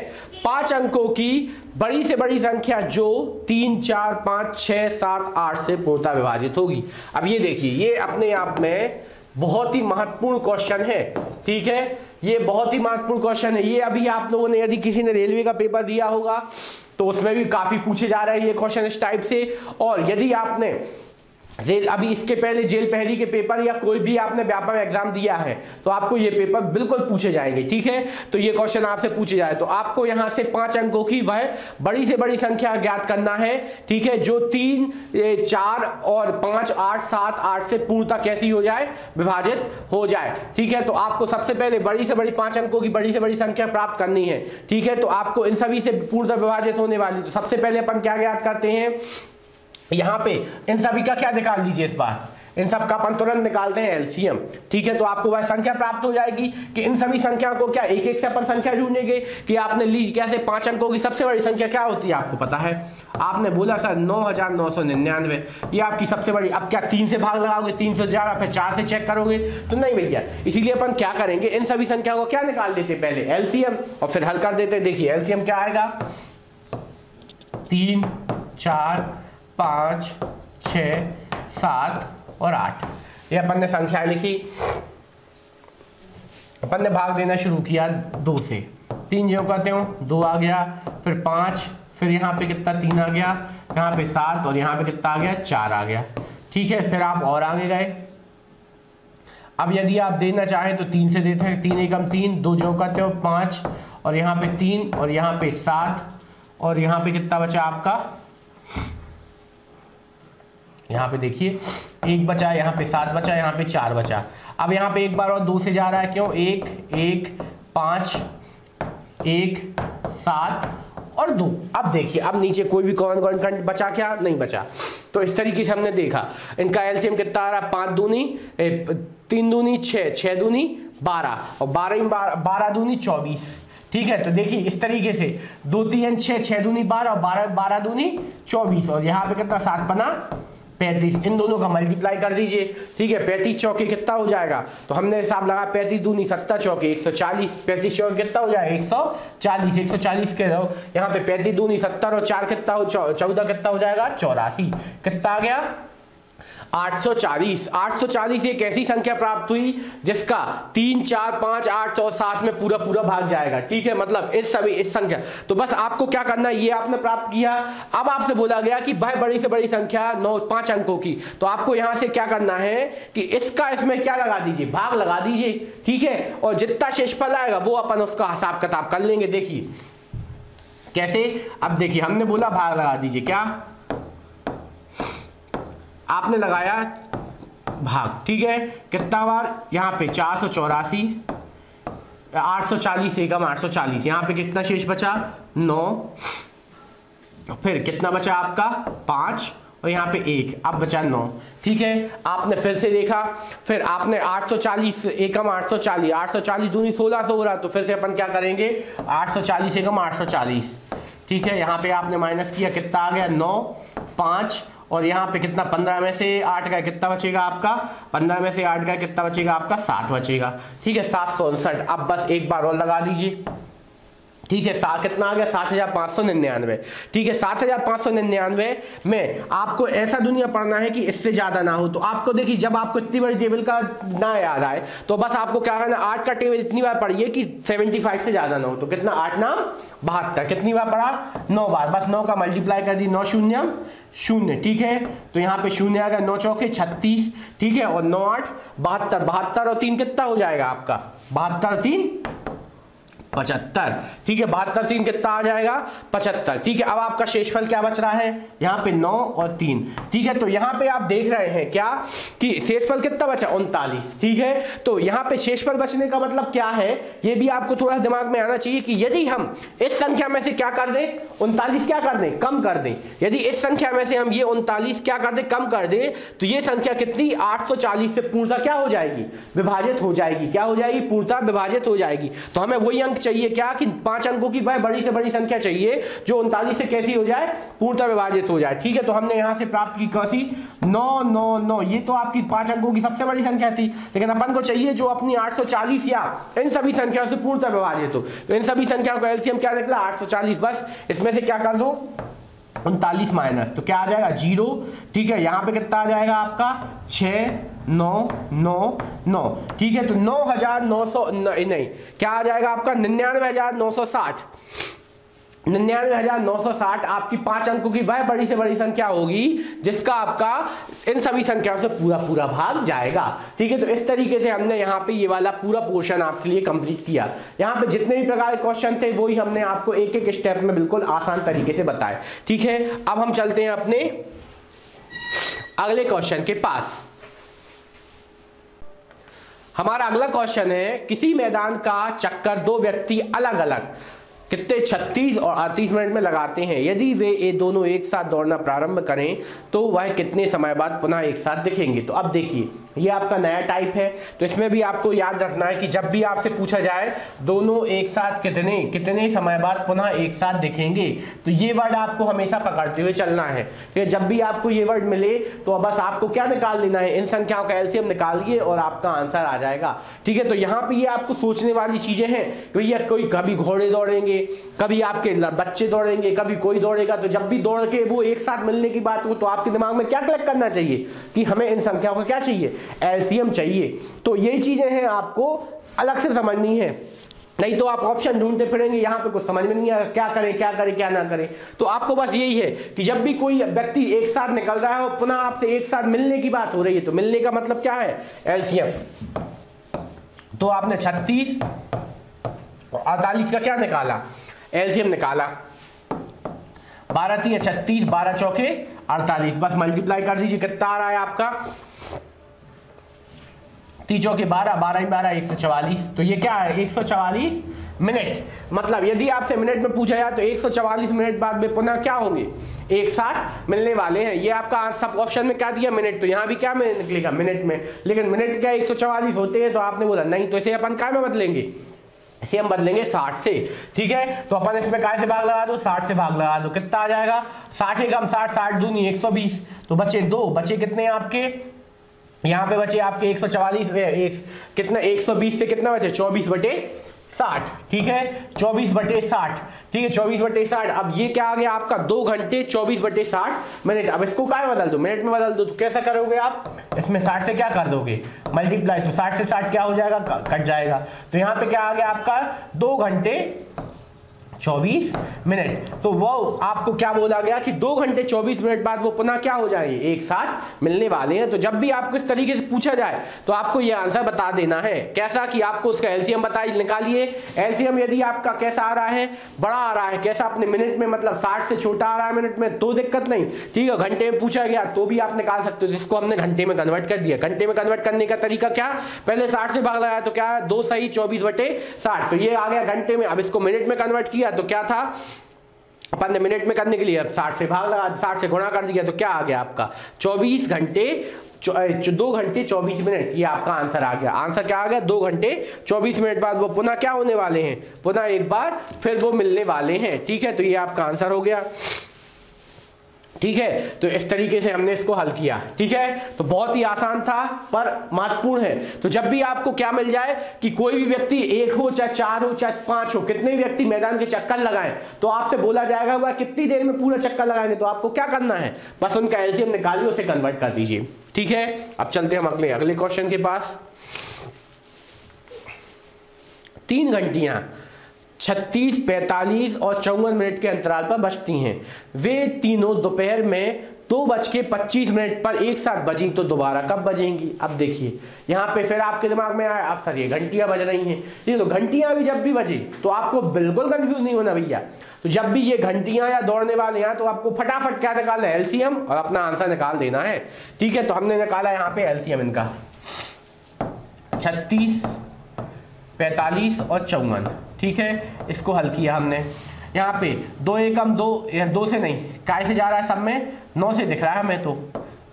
5 अंकों की बड़ी से बड़ी संख्या जो 3, 4, 5, 6, 7, 8 से पूर्णतः विभाजित होगी। अब ये देखिए, ये अपने आप में बहुत ही महत्वपूर्ण क्वेश्चन है। ठीक है, ये बहुत ही महत्वपूर्ण क्वेश्चन है। ये अभी आप लोगों ने यदि किसी ने रेलवे का पेपर दिया होगा तो उसमें भी काफी पूछे जा रहे हैं ये क्वेश्चन इस टाइप से। और यदि आपने अभी इसके पहले जेल पहरी के पेपर या कोई भी आपने व्यापक एग्जाम दिया है तो आपको ये पेपर बिल्कुल पूछे जाएंगे। ठीक है, तो ये क्वेश्चन आपसे पूछे जाए तो आपको यहां से 5 अंकों की वह बड़ी से बड़ी संख्या ज्ञात करना है। ठीक है, जो 3, 4 और 5, 8, 7, 8 से पूर्णतः कैसी हो जाए, विभाजित हो जाए। ठीक है, तो आपको सबसे पहले बड़ी से बड़ी 5 अंकों की बड़ी से बड़ी संख्या प्राप्त करनी है। ठीक है, तो आपको इन सभी से पूर्णतः विभाजित होने वाली, तो सबसे पहले अपन क्या ज्ञात करते हैं, यहां पे इन सभी का क्या निकाल दीजिए, इस बार इन सब का अपन तुरंत निकालते हैं एलसीएम। ठीक है, तो आपको वह संख्या प्राप्त हो जाएगी कि इन सभी संख्या को क्या एक एक से अपन संख्या ढूंढेंगे कि आपने ली कैसे, 5 अंकों की सबसे बड़ी संख्या क्या होती है आपको पता है, आपने बोला सर 9999, ये आपकी सबसे बड़ी। अब क्या 3 से भाग लगाओगे, 3 से जा रहा, फिर 4 से चेक करोगे, तो नहीं भैया। इसीलिए अपन क्या करेंगे, इन सभी संख्या को क्या निकाल देते पहले एलसीएम और फिर हल कर देते। देखिए एलसीएम क्या आएगा, 3, 4, 5, 6, 7 और 8। ये अपन ने संख्या लिखी, अपन ने भाग देना शुरू किया 2 से। 3 जो कहते हो 2 आ गया, फिर 5, फिर यहाँ पे कितना 3 आ गया, यहाँ पे 7 और यहाँ पे कितना आ गया 4 आ गया। ठीक है, फिर आप और आगे गए। अब यदि आप देना चाहें तो 3 से देते हैं, 3 एकम 3, 2 जो कहते हो 5 और यहाँ पे 3 और यहाँ पे 7 और यहाँ पे कितना बचा आपका, यहाँ पे देखिए 1 बचा, यहाँ पे 7 बचा, यहाँ पे 4 बचा। अब यहाँ पे एक बार और 2 से जा रहा है, क्यों, 1, 1, 5, 1, 7 और 2। अब देखिए, अब नीचे कोई भी कौन बचा क्या, नहीं बचा। तो इस तरीके से हमने देखा इनका एलसीएम कितना आ रहा है, 5 दूनी 3 दूनी 6, 6 दूनी 12 और 12 दूनी 24। ठीक है, तो देखिए इस तरीके से 2 3 6, 6 दूनी 12 और 12 दूनी 24 और यहाँ पे कितना 7 बना 35। इन दोनों का मल्टीप्लाई कर दीजिए। ठीक है, 35 चौके कितना हो जाएगा, तो हमने हिसाब लगा 35 दूनी 70 चौके 140, 35 चौके कितना हो जाएगा 140, 140 के रहो यहाँ पे 35 दूनी 70 और 4 कितना हो 14 कितना हो जाएगा 84, कितना आ गया 840। 840 एक ऐसी संख्या प्राप्त हुई जिसका 3, 4, 5, 8 और 7 में पूरा पूरा भाग जाएगा। ठीक है, मतलब इस संख्या। तो बस आपको क्या करना है, ये आपने प्राप्त किया। अब आपसे बोला गया कि भाई बड़ी से बड़ी संख्या 5 अंकों की, तो आपको यहां से क्या करना है कि इसका इसमें क्या लगा दीजिए, भाग लगा दीजिए। ठीक है, और जितना शेषफल आएगा वो अपन उसका हिसाब किताब कर लेंगे। देखिए कैसे, अब देखिए हमने बोला भाग लगा दीजिए, क्या आपने लगाया भाग, ठीक है। कितना बार, यहाँ पे 484, 840 एकम 840, यहाँ पे कितना शेष बचा 9, फिर कितना बचा आपका 5 और यहाँ पे 1, अब बचा 9, ठीक है। आपने फिर से देखा, फिर आपने 840 एकम 840, 840 दूनी 1600 हो रहा, तो फिर से अपन क्या करेंगे 840 एकम 840, ठीक है। यहाँ पे आपने माइनस किया, कितना आ गया 9, 5 और यहाँ पे कितना 15 में से 8 गया, कितना बचेगा आपका 15 में से 8 गया, कितना बचेगा आपका 7 बचेगा, ठीक है। 759। अब बस एक बार और लगा दीजिए, ठीक है। कितना आ गया 7599, ठीक है। 7599 में आपको ऐसा दुनिया पढ़ना है कि इससे ज्यादा ना हो। तो आपको देखिए, जब आपको इतनी बड़ी टेबल का ना याद आए तो बस आपको क्या करना, 8 का टेबल इतनी बार पढ़िए कि 75 से ज्यादा ना हो। तो कितना 8 नाम 72, कितनी बार पढ़ा 9 बार, बस 9 का मल्टीप्लाई कर दी, 9 शून्य 0, ठीक है। तो यहाँ पे 0 आ गया, 9 चौके 36, ठीक है, और 9 8 72, 72 और 3 कितना हो जाएगा आपका 72 और 3 75, ठीक है। 72 3 कितना आ जाएगा 75, ठीक है। अब आपका शेषफल क्या बच रहा है, यहाँ पे 9 और 3, ठीक है। तो यहाँ पे आप देख रहे हैं क्या कि शेषफल कितना बचा 39, ठीक है। तो यहाँ पे शेषफल बचने का मतलब क्या है, ये भी आपको थोड़ा दिमाग में आना चाहिए कि यदि हम इस संख्या में से क्या कर दें 39 क्या कर दें कम कर दें, यदि इस संख्या में से हम ये 39 क्या कर दें कम कर दें, तो ये संख्या कितनी 840 से पूर्णतः क्या हो जाएगी विभाजित हो जाएगी, क्या हो जाएगी पूर्णतः विभाजित हो जाएगी। तो हमें वही अंक चाहिए क्या कि 5 अंकों की वह बड़ी से बड़ी संख्या चाहिए जो 39 से कैसी हो जाए पूर्णतः विभाजित हो जाए, ठीक है। तो हमने यहां से प्राप्त की कैसी 999, ये तो आपकी 5 अंकों की सबसे बड़ी संख्या थी, लेकिन अपन को चाहिए जो अपनी 840 या इन सभी संख्याओं से पूर्णतः विभाजित हो। तो इन सभी संख्याओं का एलसीएम क्या निकला 840, बस इसमें से क्या कर दो 39 माइनस, तो क्या आ जाएगा 0, ठीक है। यहां पे कितना आ जाएगा आपका 6,999, ठीक है। तो 9,900 नहीं, क्या आ जाएगा आपका 99,960, 99,960 आपकी 5 अंकों की वह बड़ी से बड़ी संख्या होगी जिसका आपका इन सभी संख्याओं से पूरा पूरा भाग जाएगा, ठीक है। तो इस तरीके से हमने यहाँ पे ये वाला पूरा पोर्शन आपके लिए कंप्लीट किया। यहाँ पे जितने भी प्रकार के क्वेश्चन थे वही हमने आपको एक एक स्टेप में बिल्कुल आसान तरीके से बताए, ठीक है। अब हम चलते हैं अपने अगले क्वेश्चन के पास। हमारा अगला क्वेश्चन है, किसी मैदान का चक्कर 2 व्यक्ति अलग अलग कितने 36 और 38 मिनट में लगाते हैं। यदि वे ये दोनों एक साथ दौड़ना प्रारंभ करें तो वह कितने समय बाद पुनः एक साथ दिखेंगे। तो अब देखिए, ये आपका नया टाइप है, तो इसमें भी आपको याद रखना है कि जब भी आपसे पूछा जाए दोनों एक साथ कितने कितने समय बाद पुनः एक साथ दिखेंगे, तो ये वर्ड आपको हमेशा पकड़ते हुए चलना है, ठीक है। जब भी आपको ये वर्ड मिले तो बस आपको क्या निकाल लेना है, इन संख्याओं का एलसीएम निकालिए और आपका आंसर आ जाएगा, ठीक है। तो यहाँ पे ये आपको सोचने वाली चीजें हैं कि भैया कोई कभी घोड़े दौड़ेंगे, कभी आपके बच्चे दौड़ेंगे, कभी कोई दौड़ेगा, तो जब भी दौड़ के वो एक साथ मिलने की बात हो तो आपके दिमाग में क्या कलेक्ट करना चाहिए कि हमें इन संख्याओं का क्या चाहिए एलसीएम चाहिए। तो यही चीजें हैं आपको अलग से समझनी है, नहीं तो आप ऑप्शन ढूंढते फिरेंगे, यहाँ पे कुछ समझ में नहीं आएगा क्या करें क्या ना करें। तो आपको बस यही है कि जब भी कोई व्यक्ति एक साथ निकल रहा है और पुनः आपसे एक साथ मिलने की बात हो रही है, तो मिलने का मतलब क्या है एलसीएम। तो आपने 36 और 48 का क्या निकाला एलसीएम निकाला, 12 3 36, 12 चौके 48, बस मल्टीप्लाई कर दीजिए, कितना आ रहा है आपका 3 चौके 12, 12 12 144। तो ये क्या है 144 मिनट, मतलब यदि आपसे मिनट में पूछा जाए तो 144 मिनट बाद में पुनः क्या होंगे एक साथ मिलने वाले हैं। ये आपका सब ऑप्शन में क्या दिया मिनट, तो यहाँ भी क्या निकलेगा मिनट में, लेकिन मिनट क्या 144 होते हैं, तो आपने बोला नहीं, तो इसे अपन क्या में बदलेंगे, इसे हम बदलेंगे 60 से, ठीक है। तो अपन इसमें काय से भाग लगा दो 60 से भाग लगा दो, कितना आ जाएगा 60 एकम 60, 60 दूनी 120, तो बचे 2, बचे कितने आपके यहाँ पे बचे आपके 144 कितना 120 से कितना बचे 24/60, ठीक है 24/60, ठीक है 24/60। अब ये क्या आ गया आपका 2 घंटे 24/60 मिनट। अब इसको क्या बदल दो मिनट में बदल दो, तो कैसा करोगे आप, इसमें 60 से क्या कर दोगे मल्टीप्लाई, तो 60 से 60 क्या हो जाएगा कट जाएगा। तो यहाँ पे क्या आ गया आपका 2 घंटे 24 मिनट। तो वो आपको क्या बोला गया कि 2 घंटे 24 मिनट बाद वो पुनः क्या हो जाएंगे, एक साथ मिलने वाले हैं। तो जब भी आपको इस तरीके से पूछा जाए तो आपको ये आंसर बता देना है। कैसा कि आपको उसका एलसीएम बताइए, निकालिए। एलसीएम यदि आपका कैसा आ रहा है, बड़ा आ रहा है, कैसा अपने मिनट में, मतलब 60 से छोटा आ रहा है मिनट में तो दिक्कत नहीं, ठीक है। घंटे में पूछा गया तो भी आप निकाल सकते हो, जिसको हमने घंटे में कन्वर्ट कर दिया। घंटे में कन्वर्ट करने का तरीका क्या, पहले 60 से भाग लगाया तो क्या है, 2 सही 24/60, तो ये आ गया घंटे में। अब इसको मिनट में कन्वर्ट किया तो क्या था, अपन ने मिनट में करने के लिए 60 से भाग लगा, 60 से गुणा कर दिया तो क्या आ गया आपका 24 घंटे 2 घंटे 24 मिनट। ये आपका आंसर आ गया। आंसर क्या आ गया, 2 घंटे 24 मिनट बाद वो पुनः क्या होने वाले हैं, पुनः एक बार फिर वो मिलने वाले हैं, ठीक है। तो ये आपका आंसर हो गया, ठीक है। तो इस तरीके से हमने इसको हल किया, ठीक है। तो बहुत ही आसान था पर महत्वपूर्ण है। तो जब भी आपको क्या मिल जाए कि कोई भी व्यक्ति 1 हो चाहे 4 हो चाहे 5 हो, कितने भी व्यक्ति मैदान के चक्कर लगाएं, तो आपसे बोला जाएगा वह कितनी देर में पूरा चक्कर लगाएंगे, तो आपको क्या करना है, बस उनका एलसीएम निकालिए, उसे कन्वर्ट कर दीजिए, ठीक है। अब चलते हम अगले क्वेश्चन के पास। 3 घंटियां 36, 45 और 54 मिनट के अंतराल पर बजती हैं। वे तीनों दोपहर में 2:25 पर एक साथ बजी तो दोबारा कब बजेंगी। अब देखिए यहाँ पे फिर आपके दिमाग में आया, अब सर ये घंटियां बज रही हैं, ये तो घंटियां भी जब भी बजे तो आपको बिल्कुल कंफ्यूज नहीं होना भैया। तो जब भी ये घंटियां या दौड़ने वाले हैं तो आपको फटाफट क्या निकालना है, एलसीएम, और अपना आंसर निकाल देना है, ठीक है। तो हमने निकाला यहाँ पे एलसीएम इनका 36, 45 और 54, ठीक है। इसको हल किया हमने। यहाँ पे 2 एकम 2 या 2 से नहीं, काय से जा रहा है, सब में 9 से दिख रहा है हमें, तो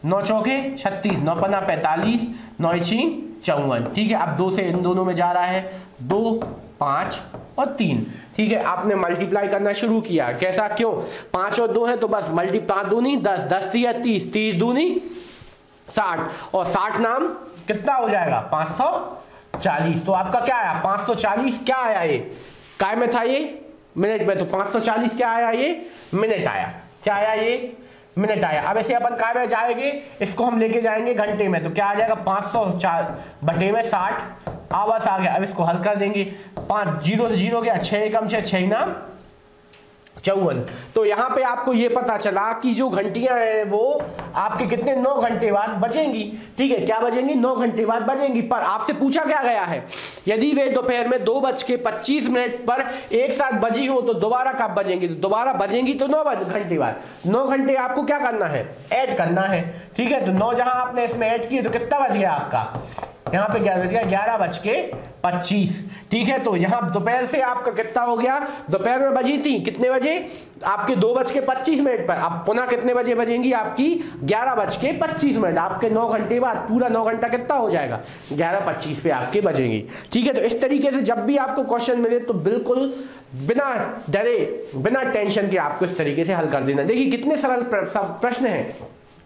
9 चौके 36, 9 पन्ना 45, 9 छीं 54, ठीक है। अब 2 से इन दोनों में जा रहा है, 2, 5 और 3, ठीक है। आपने मल्टीप्लाई करना शुरू किया, कैसा, क्यों, 5 और 2 है तो बस मल्टीप्लाई, 5 दूनी 10, 10 तिया 30, 30 दूनी 60, और 60 नाम कितना हो जाएगा 540। तो आपका क्या आया 540, क्या आया ये, काय में था ये मिनट में, तो 540 क्या आया, ये मिनट आया, क्या आया, ये मिनट आया। अब ऐसे अपन काय में जाएंगे, इसको हम लेके जाएंगे घंटे में, तो क्या आ जाएगा 540/60, आवास आ गया। अब इसको हल कर देंगे, 5 0 से 0 गया, 6 एकम 6, 6 नाम 54। तो यहाँ पे आपको ये पता चला कि जो घंटियां हैं वो आपके कितने 9 घंटे बाद बजेंगी, ठीक है। क्या बजेंगी, 9 घंटे बाद बजेंगी। पर आपसे पूछा क्या गया है, यदि वे दोपहर में 2:25 पर एक साथ बजी हो तो दोबारा कब बजेंगी, तो दोबारा बजेंगी तो 9 घंटे बाद। 9 घंटे आपको क्या करना है, ऐड करना है, ठीक है। तो 9 जहां आपने इसमें ऐड किए तो कितना बज गया आपका, यहाँ पे क्या बज गया 11:25, ठीक है। तो यहाँ दोपहर से आपका कितना हो गया, दोपहर में बजी थी कितने बजे आपके 2:25 पर, अब पुनः कितने बजे बजेंगी आपकी 11:25, आपके 9 घंटे बाद पूरा 9 घंटा कितना हो जाएगा 11:25 पे आपके बजेंगी, ठीक है। तो इस तरीके से जब भी आपको क्वेश्चन मिले तो बिल्कुल बिना डरे बिना टेंशन के आपको इस तरीके से हल कर देना। देखिए कितने सरल प्रश्न हैं,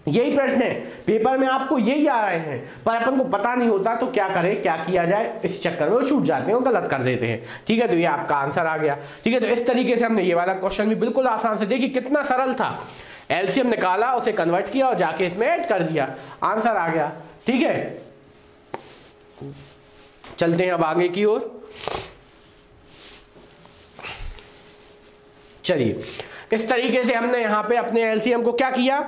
यही प्रश्न है पेपर में आपको यही आ रहे हैं, पर अपन को पता नहीं होता तो क्या करें, क्या किया जाए, इस चक्कर में वो छूट जाते हैं, वो गलत कर देते हैं, ठीक है। तो ये आपका आंसर आ गया, ठीक है। तो इस तरीके से हमने ये वाला क्वेश्चन भी बिल्कुल आसान से, देखिए कितना सरल था, एलसीएम निकाला, उसे कन्वर्ट किया और जाके इसमें ऐड कर दिया, आंसर आ गया, ठीक है। चलते हैं अब आगे की ओर। चलिए इस तरीके से हमने यहाँ पे अपने एलसीएम को क्या किया,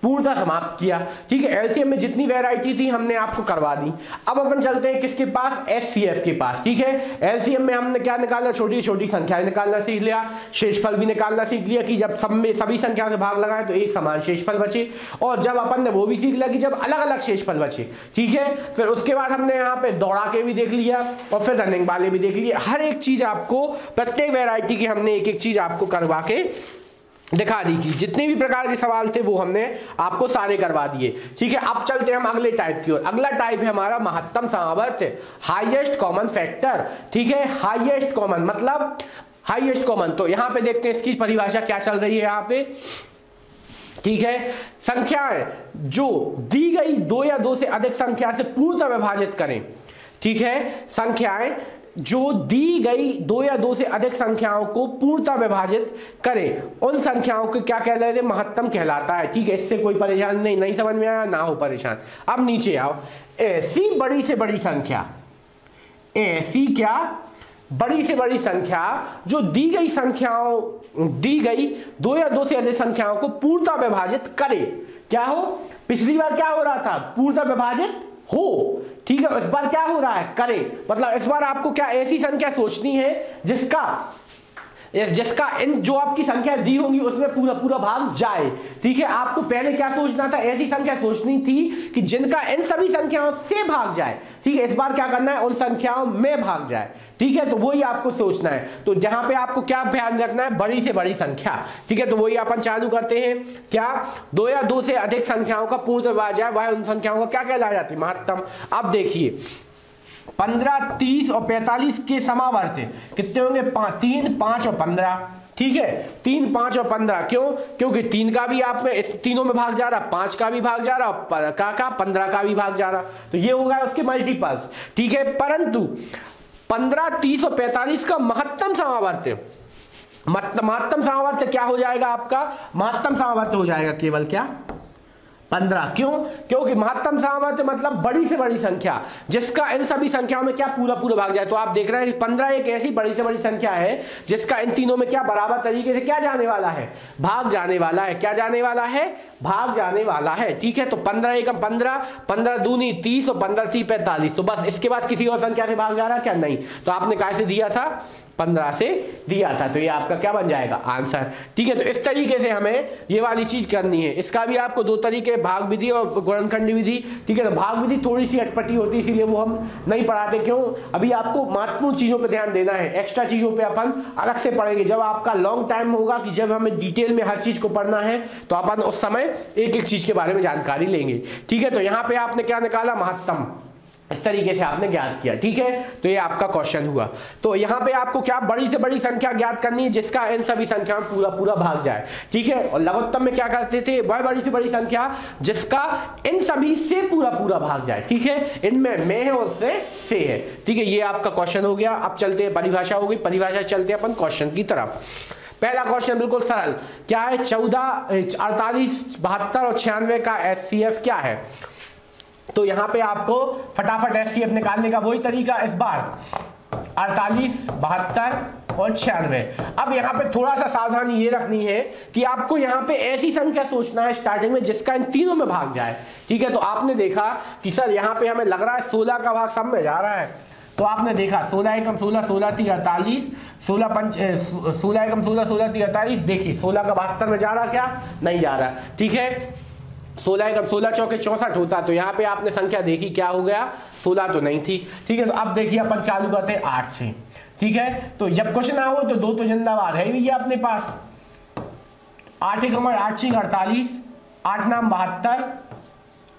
पूर्णतः समाप्त किया, ठीक है। एलसीएम में जितनी वैरायटी थी हमने आपको करवा दी। अब अपन चलते हैं किसके पास, एचसीएफ के पास, ठीक है। एलसीएम में हमने क्या निकालना, छोटी छोटी संख्याएं निकालना सीख लिया, शेषफल भी निकालना सीख लिया कि जब सब में सभी संख्याओं से भाग लगाए तो एक समान शेषफल बचे, और जब अपन ने वो भी सीख लिया कि जब अलग अलग शेषफल बचे, ठीक है। फिर उसके बाद हमने यहाँ पे दौड़ा के भी देख लिया और फिर रनिंग वाले भी देख लिए। हर एक चीज आपको, प्रत्येक वैरायटी की हमने एक एक चीज आपको करवा के दिखा दी कि जितने भी प्रकार के सवाल थे वो हमने आपको सारे करवा दिए, ठीक है। अब चलते हैं हम अगले टाइप की ओर। अगला टाइप है हमारा महत्तम सामर्थ्य, हाईएस्ट कॉमन फैक्टर, ठीक है। हाईएस्ट कॉमन मतलब हाईएस्ट कॉमन, तो यहां पे देखते हैं इसकी परिभाषा क्या चल रही है यहां पे, ठीक है। संख्याएं जो दी गई 2 या 2 से अधिक संख्या से पूर्णतः विभाजित करें, ठीक है। संख्याएं जो दी गई 2 या 2 से अधिक संख्याओं को पूर्णतः विभाजित करें, उन संख्याओं को क्या कहलाते हैं, महत्तम कहलाता है, ठीक है। इससे कोई परेशान नहीं समझ में आया, ना हो परेशान। अब नीचे आओ, ऐसी बड़ी से बड़ी संख्या, ऐसी क्या बड़ी से बड़ी संख्या जो दी गई संख्याओं, दी गई दो या दो से अधिक संख्याओं को पूर्णतः विभाजित करे। क्या हो, पिछली बार क्या हो रहा था, पूर्णतः विभाजित हो, ठीक है, इस बार क्या हो रहा है, करे। मतलब इस बार आपको क्या ऐसी संख्या सोचनी है जिसका इन जो आपकी संख्या दी होंगी उसमें पूरा पूरा भाग जाए। ठीक है, आपको पहले क्या सोचना था, ऐसी संख्या सोचनी थी कि जिनका इन सभी संख्याओं से भाग जाए। ठीक है, इस बार क्या करना है, उन संख्याओं में भाग जाए। ठीक है, तो वही आपको सोचना है। तो जहां पे आपको क्या ध्यान रखना है, बड़ी से बड़ी संख्या। ठीक है, तो वही अपन चालू करते हैं। क्या, दो या दो से अधिक संख्याओं का पूर्ण विभाज्य है, वह उन संख्याओं का क्या कहलाया जाती है, महत्तम। अब देखिए 15, 30 और 45 के समावर्त कितने होंगे, 3, 5 और 15। ठीक है, 3, 5 और 15, क्यों, क्योंकि 3 का भी आप में इस तीनों में भाग जा रहा, 5 का भी भाग जा रहा और का 15 का भी भाग जा रहा, तो ये होगा उसके मल्टीपल्स। ठीक है, परंतु 15, 30 और 45 का महत्तम समावर्त, महत्तम समावर्त क्या हो जाएगा आपका, महत्तम समावर्त हो जाएगा केवल क्या, 15। क्यों, क्योंकि महत्तम समावर्त मतलब बड़ी से बड़ी संख्या जिसका इन सभी संख्याओं में क्या पूरा पूरा भाग जाए। तो आप देख रहे हैं कि 15 एक ऐसी बड़ी से बड़ी संख्या है जिसका इन तीनों में क्या बराबर तरीके से क्या जाने वाला है, भाग जाने वाला है। क्या जाने वाला है, भाग जाने वाला है। ठीक है, तो 15 एकम 15, 15 दूनी 30 और 15 3 45। तो बस इसके बाद किसी और संख्या से भाग जा रहा क्या, नहीं। तो आपने कैसे दिया था, 15 से दिया था, तो ये आपका क्या बन जाएगा, आंसर। ठीक है, तो इस तरीके से हमें ये वाली चीज करनी है। इसका भी आपको दो तरीके, भाग विधि और गुणनखंड विधि। ठीक है, तो भाग विधि थोड़ी सी अटपटी होती है, इसीलिए वो हम नहीं पढ़ाते। क्यों, अभी आपको महत्वपूर्ण चीजों पे ध्यान देना है, एक्स्ट्रा चीजों पे अपन अलग से पढ़ेंगे। जब आपका लॉन्ग टाइम होगा कि जब हमें डिटेल में हर चीज को पढ़ना है, तो अपन उस समय एक एक चीज के बारे में जानकारी लेंगे। ठीक है, तो यहाँ पे आपने क्या निकाला, महत्तम, इस तरीके से आपने ज्ञात किया। ठीक है, तो ये आपका क्वेश्चन हुआ। तो यहाँ पे आपको क्या, बड़ी से बड़ी संख्या ज्ञात करनी है जिसका इन सभी संख्याओं में पूरा पूरा भाग जाए। ठीक है, और लघुत्तम में क्या करते थे, वह बड़ी से बड़ी संख्या जिसका इन सभी से पूरा पूरा भाग जाए। ठीक है, इनमें में है और से है। ठीक है, ये आपका क्वेश्चन हो गया। अब चलते हैं, परिभाषा हो गई, परिभाषा चलते हैं अपन क्वेश्चन की तरफ। पहला क्वेश्चन बिल्कुल सरल, क्या है, 14, 48, 72 और 96 का HCF क्या है। तो यहां पे आपको फटाफट HCF निकालने का वही तरीका, इस बार 48, 72 और 96। अब यहाँ पे थोड़ा सा सावधानी ये रखनी है कि आपको यहाँ पे ऐसी संख्या सोचना है स्टार्टिंग में जिसका इन तीनों में भाग जाए। ठीक है, तो आपने देखा कि सर यहाँ पे हमें लग रहा है 16 का भाग सब में जा रहा है। तो आपने देखा 16 एकम 16, 16 3 48, 16 एकम 16, 16 3 48। देखिए 16 का 72 में जा रहा क्या, नहीं जा रहा। ठीक है, 16 एकम 16 चौके 64 होता, तो यहाँ पे आपने संख्या देखी क्या हो गया, 16 तो नहीं थी। ठीक है, तो अब देखिए अपन चालू करते हैं 8 से। ठीक है, तो जब क्वेश्चन हो तो 2 तो जिंदाबाद है भैया अपने पास। 8 एकम 8 6 48, 8 नाम 72,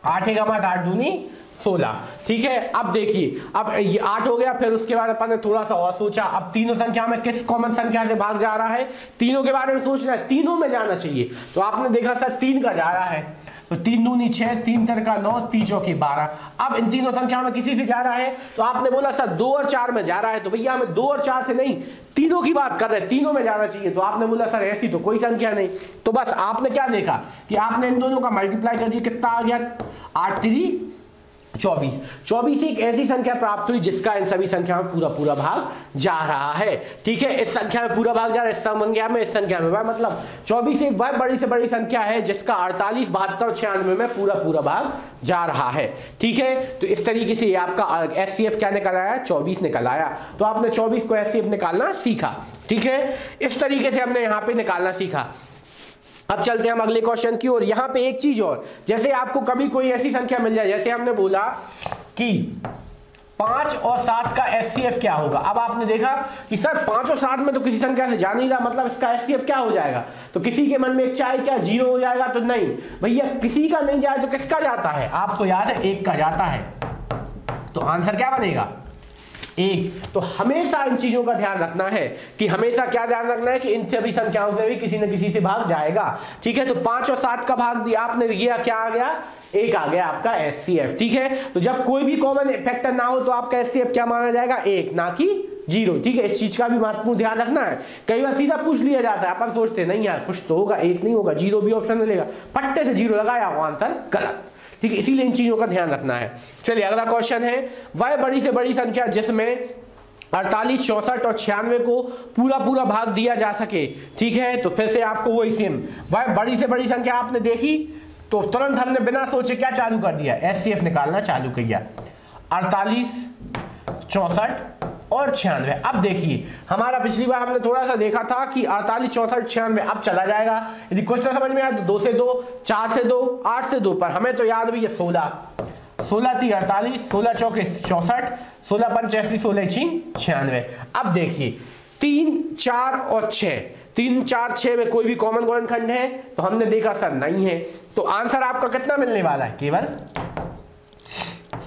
8 एकम 8 दूनी 16। ठीक है, अब देखिए, अब ये 8 हो गया। फिर उसके बाद अपन ने थोड़ा सा और सोचा, अब तीनों संख्या में किस कॉमन संख्या से भाग जा रहा है, तीनों के बारे में सोचना है, तीनों में जाना चाहिए। तो आपने देखा सर 3 का जा रहा है, तो 3 दूनी 6, 3 का 9, 3 चौकी 12। अब इन तीनों संख्याओं में किसी से जा रहा है, तो आपने बोला सर 2 और 4 में जा रहा है, तो भैया हमें 2 और 4 से नहीं, तीनों की बात कर रहे हैं, तीनों में जाना चाहिए। तो आपने बोला सर ऐसी तो कोई संख्या नहीं। तो बस आपने क्या देखा कि आपने इन दोनों का मल्टीप्लाई कर दिया, कितना आ गया, 8 3 24। 24 एक ऐसी संख्या प्राप्त हुई जिसका इन सभी संख्याओं में पूरा पूरा भाग जा रहा है। ठीक है, इस संख्या में पूरा भाग जा रहा है, इस संख्या में, इस संख्या में, मतलब 24 एक वह बड़ी से बड़ी संख्या है जिसका 48, 72 और 96 में पूरा पूरा भाग जा रहा है। ठीक है, तो इस तरीके से ये आपका HCF क्या निकल आया, 24 निकल आया। तो आपने 24 को HCF निकालना सीखा। ठीक है, इस तरीके से हमने यहाँ पे निकालना सीखा। अब चलते हैं हम अगले क्वेश्चन की ओर। यहाँ पे एक चीज और, जैसे आपको कभी कोई ऐसी संख्या मिल जाए, जैसे हमने बोला कि 5 और 7 का HCF क्या होगा। अब आपने देखा कि सर 5 और 7 में तो किसी संख्या से जा नहीं रहा, मतलब इसका HCF क्या हो जाएगा। तो किसी के मन में एक चाहे क्या 0 हो जाएगा, तो नहीं भैया, किसी का नहीं जाए तो किसका जाता है, आपको याद है 1 का जाता है। तो आंसर क्या बनेगा, 1। तो हमेशा इन चीजों का ध्यान रखना है कि हमेशा क्या ध्यान रखना है कि इन सभी संख्याओं से भी किसी न किसी से भाग जाएगा। ठीक है, तो 5 और 7 का भाग दिया आपने, ये क्या आ गया, 1 आ गया आपका HCF। ठीक है, तो जब कोई भी कॉमन फैक्टर ना हो तो आपका HCF क्या माना जाएगा, 1, ना कि 0। ठीक है, इस चीज का भी महत्वपूर्ण ध्यान रखना है। कई बार सीधा पूछ लिया जाता है, अपन सोचते नहीं यार कुछ तो होगा, 1 नहीं होगा, 0 भी ऑप्शन मिलेगा, फट्टे से 0 लगाया, वो आंसर गलत। ठीक है, इसीलिए इन चीजों का ध्यान रखना है। चलिए अगला क्वेश्चन है, वह बड़ी से बड़ी संख्या जिसमें 48, 64 और 96 को पूरा पूरा भाग दिया जा सके, ठीक है। तो फिर से आपको वही सेम, वह बड़ी से बड़ी संख्या आपने देखी तो तुरंत हमने बिना सोचे क्या चालू कर दिया, एचसीएफ निकालना चालू किया। 48, 64 और 96। अब देखिए हमारा पिछली बार हमने थोड़ा सा देखा था कि 48, 64, 96 अब चला जाएगा। यदि कुछ ना समझ में आया तो 2 से 2, 4 से 2, 8 से 2, पर हमें तो याद भी है 16, 16 थी 48, 16 चौके 64, 16 पंच 80, 16 छीन 96। अब देखिए 3, 4 और 6, 3, 4, 6 में कोई भी कॉमन गुणनखंड है तो हमने देखा सर नहीं है, तो आंसर आपका कितना मिलने वाला है, केवल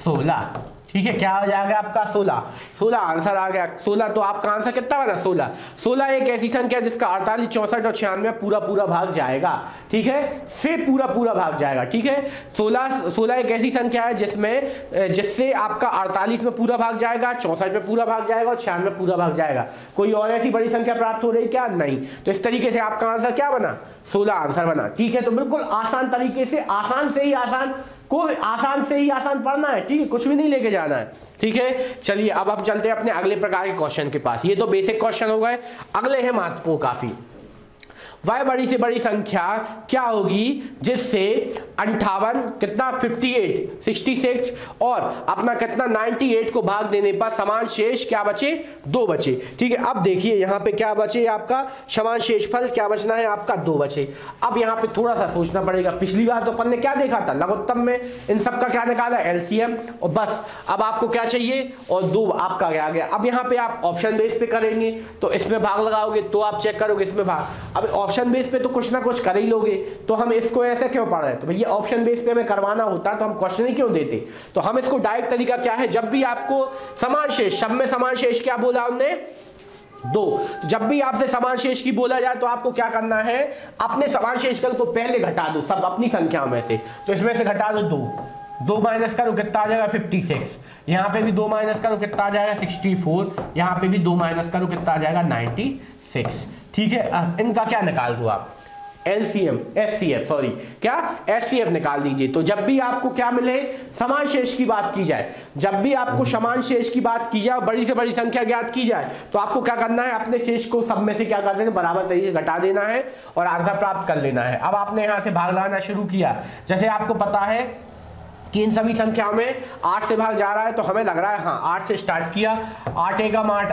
16, ठीक है। क्या हो जाएगा आपका 16, 16 आंसर आ गया 16। तो आपका आंसर कितना बना 16। 16 एक ऐसी संख्या जिसका 48, 64 और 96 पूरा पूरा भाग जाएगा, ठीक है, से पूरा पूरा भाग जाएगा, ठीक है। 16 एक ऐसी संख्या है जिसमें जिससे आपका 48 में पूरा भाग जाएगा, 64 में पूरा भाग जाएगा और 96 में पूरा भाग जाएगा। कोई और ऐसी बड़ी संख्या प्राप्त हो रही क्या, नहीं। तो इस तरीके से आपका आंसर क्या बना, 16 आंसर बना, ठीक है। तो बिल्कुल आसान तरीके से, आसान से ही आसान को आसान से ही आसान पढ़ना है, ठीक है, कुछ भी नहीं लेके जाना है, ठीक है। चलिए अब हम चलते हैं अपने अगले प्रकार के क्वेश्चन के पास। ये तो बेसिक क्वेश्चन हो गए, अगले हैं महत्वपूर्ण काफी। वह बड़ी से बड़ी संख्या क्या होगी जिससे 58 कितना 58, 66 और अपना कितना 98 को भाग देने पर समान शेष क्या बचे, 2 बचे, ठीक है। अब देखिए यहाँ पे क्या बचे, आपका समान शेषफल क्या बचना है, आपका 2 बचे। अब यहाँ पे थोड़ा सा सोचना पड़ेगा, पिछली बार तो अपन ने क्या देखा था, लघुत्तम में इन सब का क्या निकाला, एलसीएम, और बस अब आपको क्या चाहिए, और 2 आपका आ गया। अब यहाँ पे आप ऑप्शन बेस पे करेंगे तो इसमें भाग लगाओगे तो आप चेक करोगे इसमें भाग, अब ऑप्शन बेस पे तो कुछ ना कुछ कर ही लोगे, तो हम इसको ऐसे क्यों पढ़ रहे हैं, तो भैया ऑप्शन बेस पे हमें करवाना होता तो हम क्वेश्चन ही क्यों देते। तो हम इसको डायरेक्ट तरीका क्या है, जब भी आपको समान शेष, सब में समान शेष क्या बोला हमने, 2, जब भी आपसे समान शेष की बोला जाए तो आपको क्या करना है, अपने समान शेषफल को पहले घटा दो सब अपनी संख्या में से, तो इसमें से घटा दो 2 माइनस करो कितना आ जाएगा 56, यहाँ पे भी 2 माइनस करो कितना आ जाएगा 64, यहाँ पे भी 2 माइनस करो कितना आ जाएगा 96, ठीक है। इनका क्या निकाल दो आप, एलसीएम, एचसीएफ, सॉरी क्या, एचसीएफ निकाल दीजिए। तो जब भी आपको क्या मिले, समान शेष की बात की जाए, जब भी आपको समान शेष की बात की जाए, बड़ी से बड़ी संख्या ज्ञात की जाए, तो आपको क्या करना है, अपने शेष को सब में से क्या कर देना, बराबर तरीके से घटा देना है और आंसर प्राप्त कर लेना है। अब आपने यहाँ से भाग लगाना शुरू किया, जैसे आपको पता है कि इन सभी संख्याओं में 8 से भाग जा रहा है, तो हमें लग रहा है हाँ 8 से स्टार्ट किया, 8 एकम 8,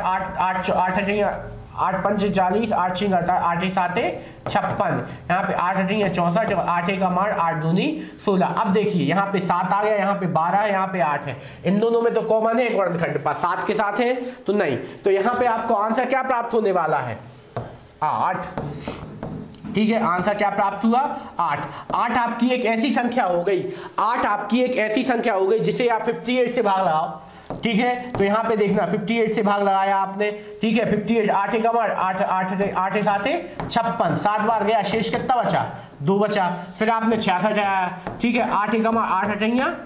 8 पंच 40, 8 छिंग 8 7 56, यहाँ पे 8 8 64, 8 एकम 8, 8 दूनी 16। अब देखिए यहाँ पे 7 आ गया, यहाँ पे 12 है, यहाँ पे 8 है, इन दोनों में तो कॉमन है गुणनखंड पास 7 के साथ है तो नहीं, तो यहाँ पे आपको आंसर क्या प्राप्त होने वाला है, 8, ठीक है। आंसर क्या प्राप्त हुआ, 8। 8 आपकी एक ऐसी संख्या हो गई, 8 आपकी एक ऐसी संख्या हो गई जिसे आप 58 से भाग लगाओ, ठीक है। तो यहाँ पे देखना 58 से भाग लगाया आपने, ठीक है, 58, 8 एकम 8, 8 7 56, 7 बार गया, शेष कितना बचा, 2 बचा। फिर आपने 66 आया, ठीक है, 8 एकम 8 8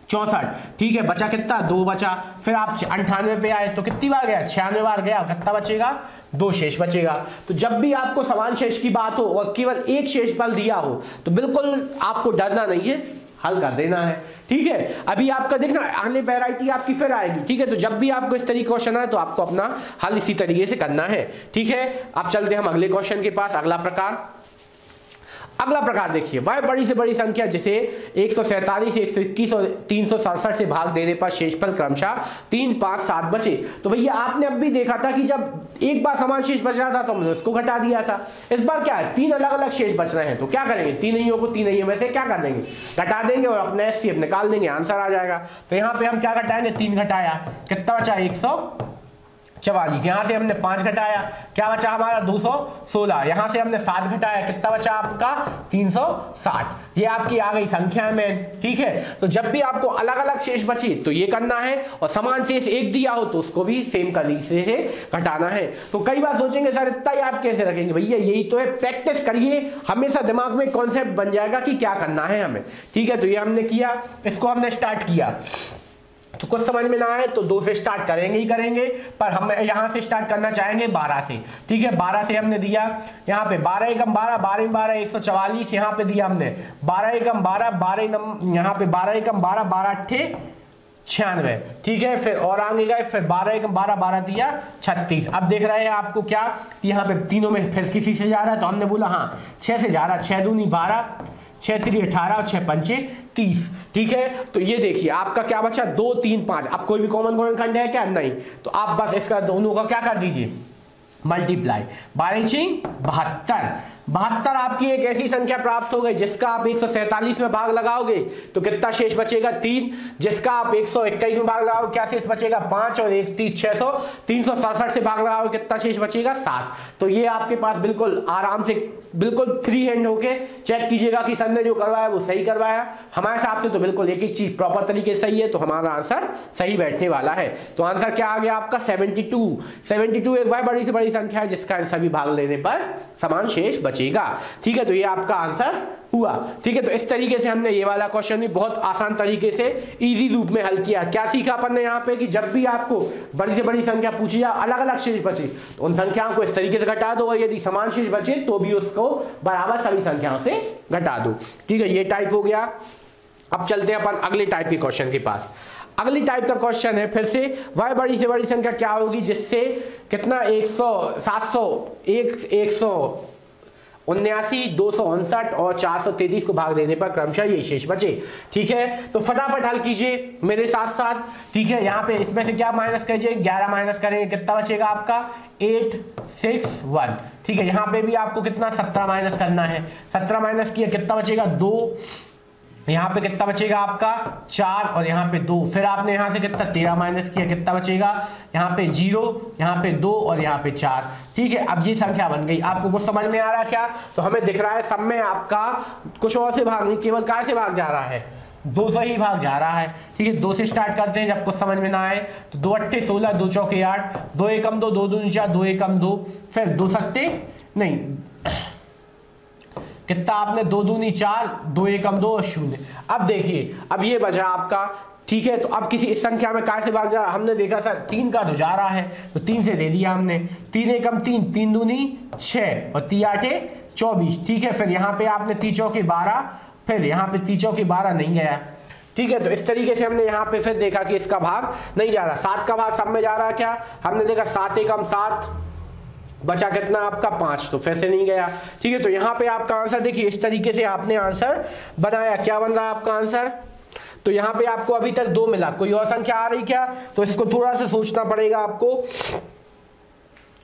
64, ठीक है, बचा कितना, 2 बचा। फिर आप 98 पे आए तो कितनी बार गया, 96 बार गया, कितना बचेगा, 2 शेष बचेगा। तो जब भी आपको समान शेष की बात हो और केवल एक शेषफल दिया हो तो बिल्कुल आपको डरना नहीं है, हल कर देना है, ठीक है। अभी आपका देखना अगली वैरायटी आपकी फिर आएगी, ठीक है। तो जब भी आपको इस तरीके क्वेश्चन आए तो आपको अपना हल इसी तरीके से करना है, ठीक है। अब चलते हैं हम अगले क्वेश्चन के पास। अगला प्रकार देखिए, वह बड़ी से बड़ी संख्या जिसे 147, 121 और 367 से भाग देने पर शेषफल क्रमशः 3, 5, 7 बचे। तो भैया आपने अब भी देखा था कि जब एक बार समान शेष बच रहा था तो हमने उसको घटा दिया था, इस बार क्या है, 3 अलग अलग शेष बच रहे हैं, तो क्या करेंगे, 3 को 3 में से क्या कर देंगे, घटा देंगे और अपने एचसीएफ निकाल देंगे, आंसर आ जाएगा। तो यहाँ पे हम क्या घटाएंगे, 3 घटाया, कितना बचा 144, यहाँ से हमने 5 घटाया, क्या बचा हमारा 216, यहाँ से हमने 7 घटाया, कितना बचा आपका 360, ये आपकी आ गई संख्या में, ठीक है। तो जब भी आपको अलग अलग शेष बचे तो ये करना है, और समान शेष एक दिया हो तो उसको भी सेम तरीके से घटाना है। तो कई बार सोचेंगे सर इतना याद कैसे रखेंगे, भैया यही तो है, प्रैक्टिस करिए, हमेशा दिमाग में कॉन्सेप्ट बन जाएगा कि क्या करना है हमें, ठीक है। तो ये हमने किया, इसको हमने स्टार्ट किया, तो कुछ समझ में ना आए तो 2 से स्टार्ट करेंगे ही करेंगे, पर हम यहाँ से स्टार्ट करना चाहेंगे 12 से, ठीक है। 12 से हमने दिया, यहाँ पे 12 एकम 12, 12 12 144, यहाँ पे दिया हमने 12 एकम 12, 12 यहाँ पे 12 एकम 12, 12 8 96, ठीक है। फिर और आगे गए, फिर 12 एकम 12, 12 दिया 36। अब देख रहे हैं आपको क्या, यहाँ पे तीनों में फिर किसी से जा रहा है, तो हमने बोला हाँ 6 से जा रहा, 6 दूनी 12, 6 3 18 और 6 5 30, ठीक है। तो ये देखिए आपका क्या बचा, 2 3 5। अब कोई भी कॉमन गुणनखंड है क्या, नहीं, तो आप बस इसका दोनों का क्या कर दीजिए, मल्टीप्लाई। 12 6 72, 72 आपकी एक ऐसी संख्या प्राप्त हो गई जिसका आप 147 में भाग लगाओगे तो कितना शेष बचेगा, 3। जिसका आप 121 में भाग लगाओगे क्या शेष बचेगा, 5। और 1 3 600, 367 से भाग लगाओगे कितना शेष बचेगा, 7। तो ये आपके पास बिल्कुल आराम से बिल्कुल फ्री हैंड होके चेक कीजिएगा कि सर ने जो करवाया वो सही करवाया। हमारे हिसाब से तो बिल्कुल एक एक चीज प्रॉपर तरीके से सही है, तो हमारा आंसर सही बैठने वाला है। तो आंसर क्या आ गया आपका 72। 72 एक बार बड़ी से बड़ी संख्या है जिसका सभी भाग लेने पर समान शेष बचेगा, ठीक है। तो ये आपका आंसर हुआ, ठीक है। तो इस तरीके से हमने ये वाला क्वेश्चन भी बहुत आसान तरीके से इजी रूप में हल किया। क्या सीखा अपन ने यहाँ पे कि जब भी आपको बड़ी से बड़ी संख्या पूछी या अलग अलग शेष बचे तो उन संख्याओं को इस तरीके से घटा दो, और यदि समान शेष बचे तो भी उसको बराबर सभी संख्याओं से घटा दो, ठीक है। ये टाइप हो गया। अब चलते हैं अपन अगले टाइप के क्वेश्चन के पास। अगली टाइप का क्वेश्चन है फिर से वह बड़ी से बड़ी संख्या क्या होगी जिससे कितना 100 700 179 259 और 433 को भाग देने पर क्रमशः ये शेष बचे, ठीक है। तो फटाफट हल कीजिए मेरे साथ साथ, ठीक है। यहाँ पे इसमें से क्या माइनस कीजिए, 11 माइनस करेंगे कितना बचेगा आपका 861, ठीक है। यहाँ पे भी आपको कितना 17 माइनस करना है, 17 माइनस किया कितना बचेगा 2, यहाँ पे कितना बचेगा आपका 4 और यहाँ पे 2। फिर आपने यहाँ से कितना 13 माइनस किया कितना बचेगा, यहाँ पे 0, यहाँ पे 2 और यहाँ पे 4, ठीक है। अब ये संख्या बन गई। आपको कुछ समझ में आ रहा है क्या, तो हमें दिख रहा है सब में आपका कुछ और से भाग नहीं, केवल काय से भाग जा रहा है, 2 से ही भाग जा रहा है, ठीक है। 2 से स्टार्ट करते हैं जब कुछ समझ में ना आए। तो 2 8 16, 2 चौके 8, 2 एकम 2, 2 दूनी 4, 2 एकम 2, फिर 2 सत्ते नहीं कितना आपने 2 दूनी 4, 2 एकम 2 और 0। अब देखिए अब ये बचा आपका, ठीक है। तो अब किसी इस संख्या में काय से भाग जा, हमने देखा सर 3 का तो जा रहा है तो 3 से दे दिया हमने, 3 एकम 3, 3 दूनी 6 और 3 8 24, ठीक है। फिर यहाँ पे आपने 3 चौके 12, फिर यहाँ पे 3 चौके 12 नहीं गया, ठीक है। तो इस तरीके से हमने यहाँ पे फिर देखा कि इसका भाग नहीं जा रहा, 7 का भाग सब में जा रहा है क्या, हमने देखा 7 एकम 7, बचा कितना आपका 5, तो फिर से नहीं गया, ठीक है। तो यहाँ पे आपका आंसर देखिए इस तरीके से आपने आंसर बनाया। क्या बन रहा है आपका आंसर, तो यहाँ पे आपको अभी तक 2 मिला, कोई और संख्या आ रही क्या, तो इसको थोड़ा सा सोचना पड़ेगा आपको,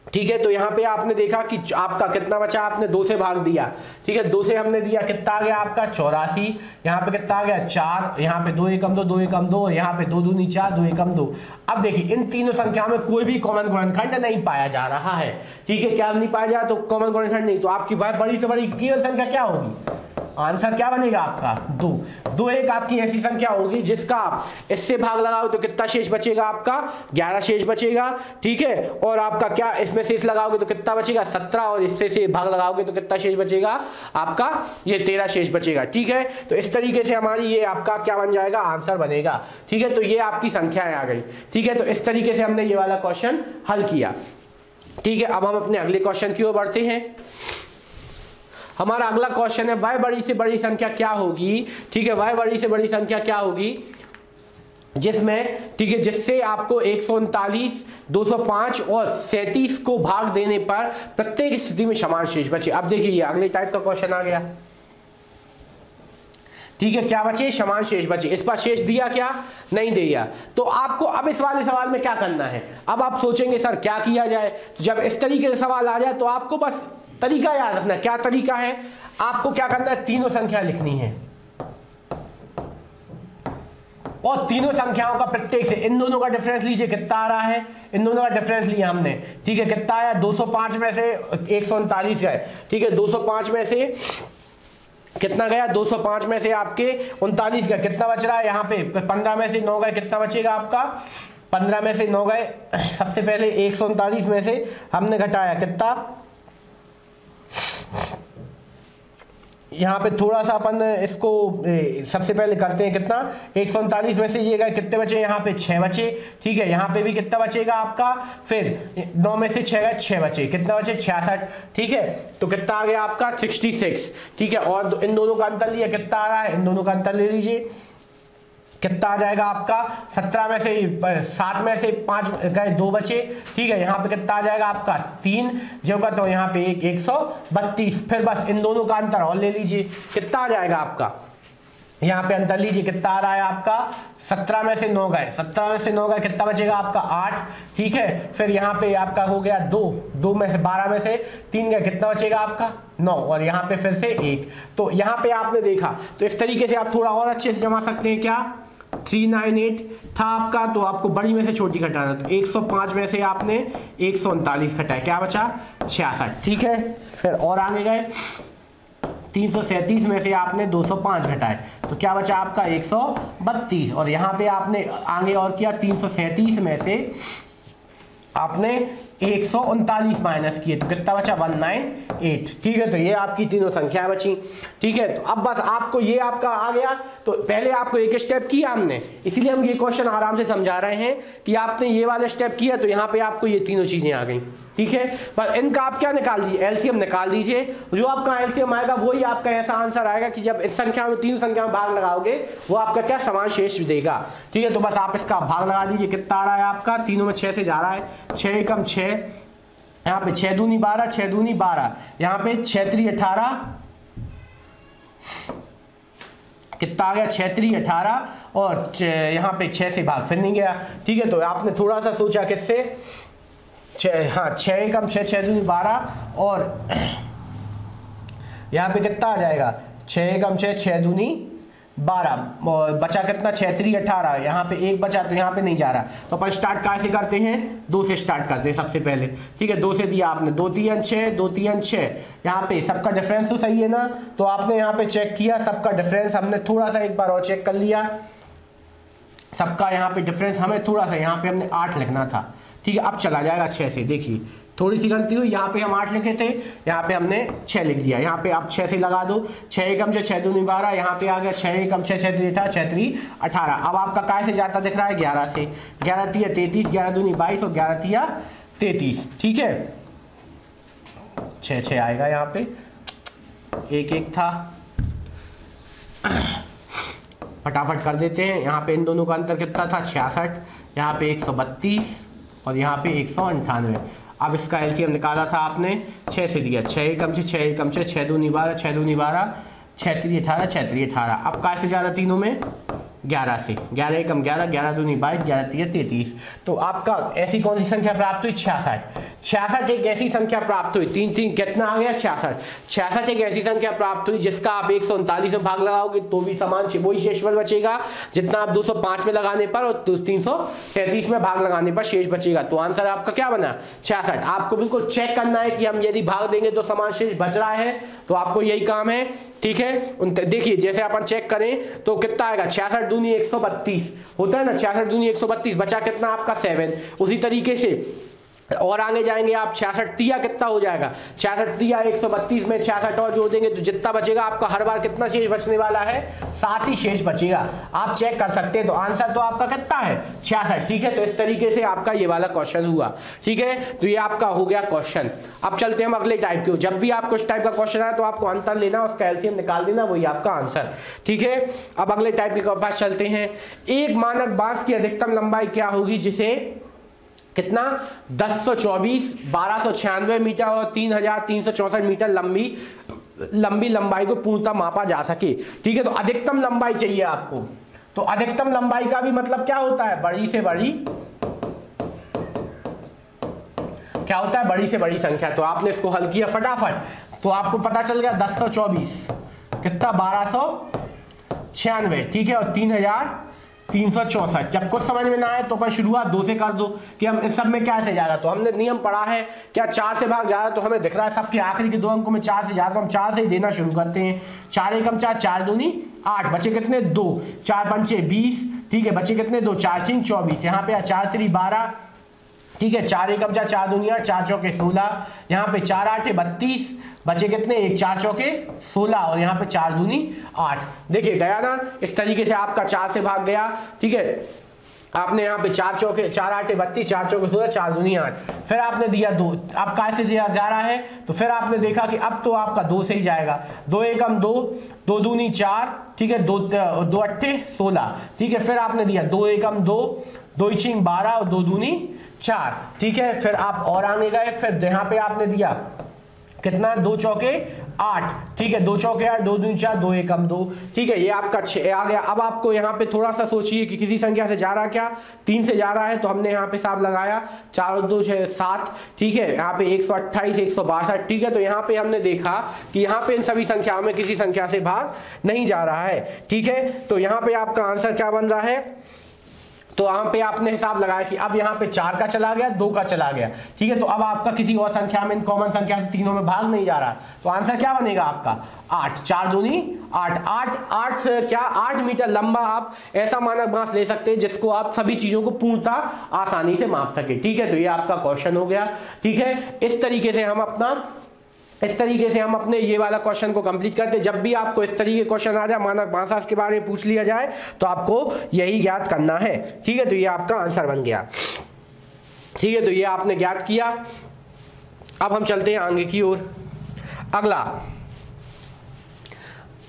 ठीक है। तो यहाँ पे आपने देखा कि आपका कितना बचा, आपने 2 से भाग दिया, ठीक है। 2 से हमने दिया कितना आ गया आपका 84, यहाँ पे कितना आ गया 4, यहाँ पे 2 एकम 2, 2 एकम 2, यहाँ पे 2 दूनी 4, 2 एकम 2। अब देखिए इन तीनों संख्याओं में कोई भी कॉमन गुणनखंड नहीं पाया जा रहा है, ठीक है। क्या नहीं पाया जा, तो कॉमन गुणनखंड नहीं, तो आपकी बड़ी से बड़ी केवल संख्या क्या होगी, आंसर क्या बनेगा आपका 2। 2 एक आपकी ऐसी संख्या होगी जिसका आप इससे भाग लगाओ तो कितना शेष बचेगा आपका 11 शेष बचेगा, ठीक है। और आपका क्या इसमें शेष लगाओगे तो कितना बचेगा 17, और इससे से भाग लगाओगे तो कितना शेष बचेगा आपका ये 13 शेष बचेगा, ठीक है। तो इस तरीके से हमारी ये आपका क्या बन जाएगा, आंसर बनेगा, ठीक है। तो ये आपकी संख्याएं आ गई, ठीक है। तो इस तरीके से हमने ये वाला क्वेश्चन हल किया, ठीक है। अब हम अपने अगले क्वेश्चन की ओर बढ़ते हैं। हमारा अगला क्वेश्चन है वह बड़ी से बड़ी संख्या क्या होगी, ठीक है। वह बड़ी से बड़ी संख्या क्या होगी जिसमें, ठीक है, जिससे आपको 139 205 और 37 को भाग देने पर प्रत्येक स्थिति में समान शेष बचे। अब देखिए ये अगले टाइप का क्वेश्चन आ गया, ठीक है। क्या बचे, समान शेष बचे। इस पर शेष दिया क्या, नहीं दिया। तो आपको अब इस वाले सवाल में क्या करना है, अब आप सोचेंगे सर क्या किया जाए। जब इस तरीके का सवाल आ जाए तो आपको बस तरीका याद रखना। क्या तरीका है, आपको क्या करना है, तीनों संख्या लिखनी है और तीनों संख्याओं का प्रत्येक से इन दोनों का डिफरेंस लीजिए कितना आ रहा है, इन दोनों का डिफरेंस लिया हमने, ठीक है। कितना आया 205 में से 139 गए, ठीक है। 205 में से कितना गया, 205 में से आपके 39 गए, कितना बच रहा है यहाँ पे 15 में से 9 गए, कितना बचेगा आपका 15 में से 9 गए। सबसे पहले 139 में से हमने घटाया कितना, यहाँ पे थोड़ा सा अपन इसको सबसे पहले करते हैं कितना, 139 में से ये गए कितने बचे, यहाँ पे 6 बचे, ठीक है। यहाँ पे भी कितना बचेगा आपका, फिर 9 में से 6 गए 6 बचे, कितना बचे 66, ठीक है। तो कितना आ गया आपका 66, ठीक है। और इन दोनों का अंतर लिया कितना आ रहा है, इन दोनों का अंतर ले लीजिए, कितना आ जाएगा आपका 17 में से 7 में से 5 गए 2 बचे, ठीक है। यहाँ पे कितना आ जाएगा आपका 3 जो का, तो यहाँ पे 132। फिर बस इन दोनों का अंतर और ले लीजिए, कितना आ जाएगा आपका, यहाँ पे अंतर लीजिए कितना आ रहा है आपका 17 में से 9 गए, 17 में से 9 गए कितना बचेगा आपका 8, ठीक है। फिर यहाँ पे आपका हो गया 2 में से 12 में से 3 गए कितना बचेगा आपका 9, और यहाँ पे फिर से 1। तो यहाँ पे आपने देखा, तो इस तरीके से आप थोड़ा और अच्छे से जमा सकते हैं। क्या 398 था आपका, तो आपको बड़ी में से छोटी घटाना, तो 105 में से आपने 139 घटाया, क्या बचा 66, ठीक है। फिर और आगे गए 337 में से आपने 205 घटाए, तो क्या बचा आपका 132, और यहाँ पे आपने आगे और किया 337 में से आपने 139 माइनस किए, तो कितना बचा 198, ठीक है। तो ये आपकी तीनों संख्या बची, ठीक है। तो अब बस आपको ये आपका आ गया, तो पहले आपको एक स्टेप किया हमने, इसीलिए हम ये क्वेश्चन आराम से समझा रहे हैं कि आपने ये वाला स्टेप किया, तो यहाँ पे आपको ये तीनों चीजें आ गई, ठीक है। पर इनका आप क्या निकाल दीजिए, एलसीएम निकाल दीजिए। जो आपका एलसीएम आएगा वही आपका ऐसा आंसर आएगा कि जब इस संख्या में तीन संख्या में भाग लगाओगे वो आपका क्या समान शेष देगा, ठीक है। तो बस आप इसका भाग लगा दीजिए, कितना आ रहा है आपका, तीनों में 6 से जा रहा है, 6 एकम 6, यहाँ पे 6 दूनी 12, 6 दूनी 12, यहाँ पे 6 त्रिक 18, कितना आ गया 6 त्रिक 18, और यहाँ पे 6 से भाग फिर नहीं गया, ठीक है। तो आपने थोड़ा सा सोचा किससे, 6 एकम 6, 6 दूनी 12, और यहाँ पे कितना आ जाएगा 6 एकम 6, 6 दूनी 12, और बचा कितना 6 त्रिक 18, यहाँ पे 1 बचा तो यहाँ पे नहीं जा रहा, तो अपन स्टार्ट कैसे करते हैं, 2 से स्टार्ट करते हैं सबसे पहले, ठीक है। 2 से दिया आपने, 2 3 6, 2 3 6, यहाँ पे सबका डिफरेंस तो सही है ना, तो आपने यहाँ पे चेक किया सबका डिफरेंस, हमने थोड़ा सा एक बार और चेक कर लिया सबका, यहाँ पे डिफरेंस हमें थोड़ा सा, यहाँ पे हमने 8 लिखना था, ठीक है। अब चला जाएगा 6 से, देखिए थोड़ी सी गलती हुई, यहाँ पे हम 8 लिखे थे, यहाँ पे हमने 6 लिख दिया, यहाँ पे आप 6 से लगा दो, 6 एकम 6, 6 दूनी 12, यहाँ पे आ गया 6 एकम 6, 6 त्रिक 18, 6 त्रिक 18। अब आपका काय से जाता दिख रहा है 11 से, 11 तिया 33, 11 दूनी 22 और 11 तिया 33, ठीक है। 6 6 आएगा, यहाँ पे 1 1 था, फटाफट कर देते हैं। यहाँ पे इन दोनों का अंतर कितना था 66, यहाँ पे 132 और यहाँ पे 198। अब इसका एलसीएम निकाला था आपने, 6 से दिया, 6 एकम 6, 6 एकम 6, 6 दूनी 12, 6 दूनी 12, 6 त्रिक 18, 6 त्रिक 18। अब कैसे जा रहा तीनों में 11 से, 11 एकम 11, 11 दूनी 22, 11 तिया 33। तो आपका ऐसी कौन सी संख्या प्राप्त हुई 66। 66 एक ऐसी संख्या प्राप्त हुई, 3 3 कितना आ गया 66। 66 एक ऐसी संख्या प्राप्त हुई जिसका आप 139 में भाग लगाओगे तो भी समान वही शेषफल बचेगा जितना आप 205 में लगाने पर और 337 में भाग लगाने पर शेष बचेगा। तो आंसर आपका क्या बना 66। आपको बिल्कुल चेक करना है कि हम यदि भाग देंगे तो समान शेष बच रहा है, तो आपको यही काम है, ठीक है। देखिए जैसे अपन चेक करें तो कितना आएगा 66 दूनी 132 होता है ना, 66 दूनी 132, बचा कितना आपका 7। उसी तरीके से और आगे जाएंगे आप 66 तिया कितना हो जाएगा, 66 तिया 132 में 66 और जोड़ देंगे तो जितना बचेगा आपका हर बार कितना शेष बचने वाला है 7 ही शेष बचेगा। आप चेक कर सकते हैं, तो आंसर तो आपका कितना है 66, ठीक है। तो इस तरीके से आपका ये वाला क्वेश्चन हुआ, ठीक है। तो ये आपका हो गया क्वेश्चन। अब चलते हैं हम अगले टाइप के। जब भी आपको इस टाइप का क्वेश्चन आए तो आपको अंतर लेना, उसका एलसीएम निकाल देना, वही आपका आंसर, ठीक है। अब अगले टाइप के पास चलते हैं। एक मानक बांस की अधिकतम लंबाई क्या होगी जिसे कितना 1024, 1296 मीटर और 3364 मीटर लंबी लंबाई को पूर्णतः मापा जा सके, ठीक है। तो अधिकतम लंबाई चाहिए आपको, तो अधिकतम लंबाई का भी मतलब क्या होता है बड़ी से बड़ी, क्या होता है बड़ी से बड़ी संख्या। तो आपने इसको हल किया फटाफट, तो आपको पता चल गया 1024 कितना 1296, ठीक है, और 3364। जब कुछ समझ में ना आए तो अपन शुरुआत 2 से कर दो कि हम इस सब में क्या से जाएगा। तो हमने नियम पढ़ा है क्या 4 से भाग जा रहा है, तो हमें दिख रहा है सबके आखिरी के 2 अंकों में 4 से जा रहा है, तो हम 4 से ही देना शुरू करते हैं। 4 एकम 4, 4 दूनी 8, बचे कितने 2, 4 पंचे 20, ठीक है, बचे कितने 2, 4 3 24, यहाँ पे 4 3 12, ठीक है। 4 एकम 4, 4 दूनिया 4 चौके 16, यहाँ पे 4 8 32, बचे कितने 1 4 चौके 16 और यहाँ पे 4 दूनी 8। देखिए गया ना, इस तरीके से आपका 4 से भाग गया, ठीक है। आपने यहाँ पे 4 चौके 4 आठे 32, 4 चौके 16, 4 दूनी 8, फिर आपने दिया 2। अब कैसे दिया जा रहा है, तो फिर आपने देखा कि अब तो आपका 2 से ही जाएगा। 2 एकम 2, 2 दूनी 4, ठीक है, 2 अट्ठे 16, ठीक है। फिर आपने दिया 2 एकम 2, 2 इचिंग 12 और 2 दूनी 4, ठीक है। फिर आप और आगे गए, फिर यहाँ पे आपने दिया कितना, 2 चौके 8, ठीक है, 2 चौके 8, 2 दूनी 4, 2 एकम 2, ठीक है, ये आपका 6 आ गया। अब आपको यहाँ पे थोड़ा सा सोचिए कि किसी संख्या से जा रहा क्या, 3 से जा रहा है, तो हमने यहाँ पे हिसाब लगाया 4 और 2 6 7, ठीक है, यहाँ पे 128 162, ठीक है। तो यहाँ पे हमने देखा कि यहाँ पे इन सभी संख्याओं में किसी संख्या से भाग नहीं जा रहा है, ठीक है। तो यहाँ पे आपका आंसर क्या बन रहा है, तो यहाँ पे आपने हिसाब लगाया कि अब यहाँ पे 4 का चला गया, 2 का चला गया, ठीक है। तो अब आपका किसी और संख्या में, कॉमन संख्या से तीनों में भाग नहीं जा रहा, तो आंसर क्या बनेगा आपका 8, 4 दूनी 8, 8 से क्या 8 मीटर लंबा आप ऐसा मानक बांस ले सकते हैं जिसको आप सभी चीजों को पूर्णतः आसानी से माप सके, ठीक है। तो ये आपका क्वेश्चन हो गया, ठीक है। इस तरीके से हम अपने ये वाला क्वेश्चन को कंप्लीट करते हैं। जब भी आपको इस तरीके के क्वेश्चन आ जाए, मानक बांस के बारे में पूछ लिया जाए, तो आपको यही ज्ञात करना है, ठीक है। तो ये आपका आंसर बन गया, ठीक है। तो ये आपने ज्ञात किया। अब हम चलते हैं आगे की ओर।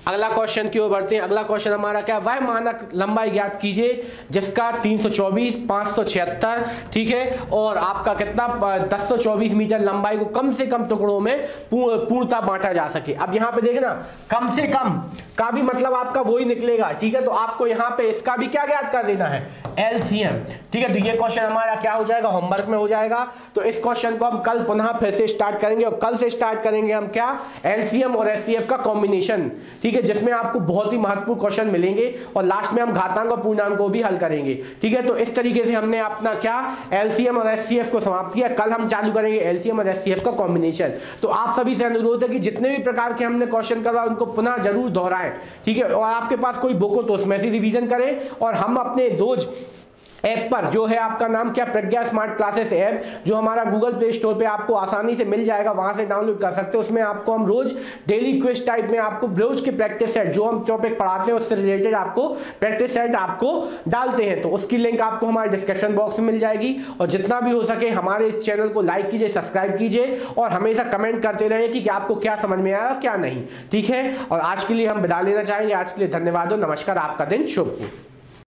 अगला क्वेश्चन की ओर बढ़ते हैं। अगला क्वेश्चन हमारा क्या, वह मानक लंबाई ज्ञात कीजिए जिसका 324 576, ठीक है, और आपका कितना 1024 मीटर लंबाई को कम से कम टुकड़ों में पूर्णतः बांटा जा सके। अब यहाँ पे देखना, कम से कम का भी मतलब आपका वही निकलेगा, ठीक है। तो आपको यहाँ पे इसका भी क्या ज्ञात कर देना है, एलसीएम, ठीक है। तो ये क्वेश्चन हमारा क्या हो जाएगा, होमवर्क में हो जाएगा। तो इस क्वेश्चन को हम कल पुनः फिर से स्टार्ट करेंगे, और कल से स्टार्ट करेंगे हम क्या, एलसीएम और एचसीएफ का कॉम्बिनेशन, ठीक है, जिसमें आपको बहुत ही महत्वपूर्ण क्वेश्चन मिलेंगे, और लास्ट में हम घातांक और पूर्णांक को भी हल करेंगे, ठीक है। तो इस तरीके से हमने अपना क्या, एलसीएम और एचसीएफ को समाप्त किया। कल हम चालू करेंगे एलसीएम और एचसीएफ का कॉम्बिनेशन। तो आप सभी से अनुरोध है कि जितने भी प्रकार के हमने क्वेश्चन करवाए उनको पुनः जरूर दोहराएं, ठीक है। और आपके पास कोई बुक हो तो उसमें से रिवीजन करें, और हम अपने रोज ऐप पर, जो है आपका नाम क्या, प्रज्ञा स्मार्ट क्लासेस ऐप, जो हमारा गूगल प्ले स्टोर पे आपको आसानी से मिल जाएगा, वहां से डाउनलोड कर सकते हो। उसमें आपको हम रोज डेली क्विज टाइप में आपको रोज के प्रैक्टिस सेट जो हम टॉपिक पढ़ाते हैं उससे रिलेटेड आपको प्रैक्टिस सेट आपको डालते हैं। तो उसकी लिंक आपको हमारे डिस्क्रिप्शन बॉक्स में मिल जाएगी। और जितना भी हो सके हमारे चैनल को लाइक कीजिए, सब्सक्राइब कीजिए, और हमेशा कमेंट करते रहे कि आपको क्या समझ में आया क्या नहीं, ठीक है। और आज के लिए हम विदा लेना चाहेंगे। आज के लिए धन्यवाद और नमस्कार, आपका दिन शुभ हो।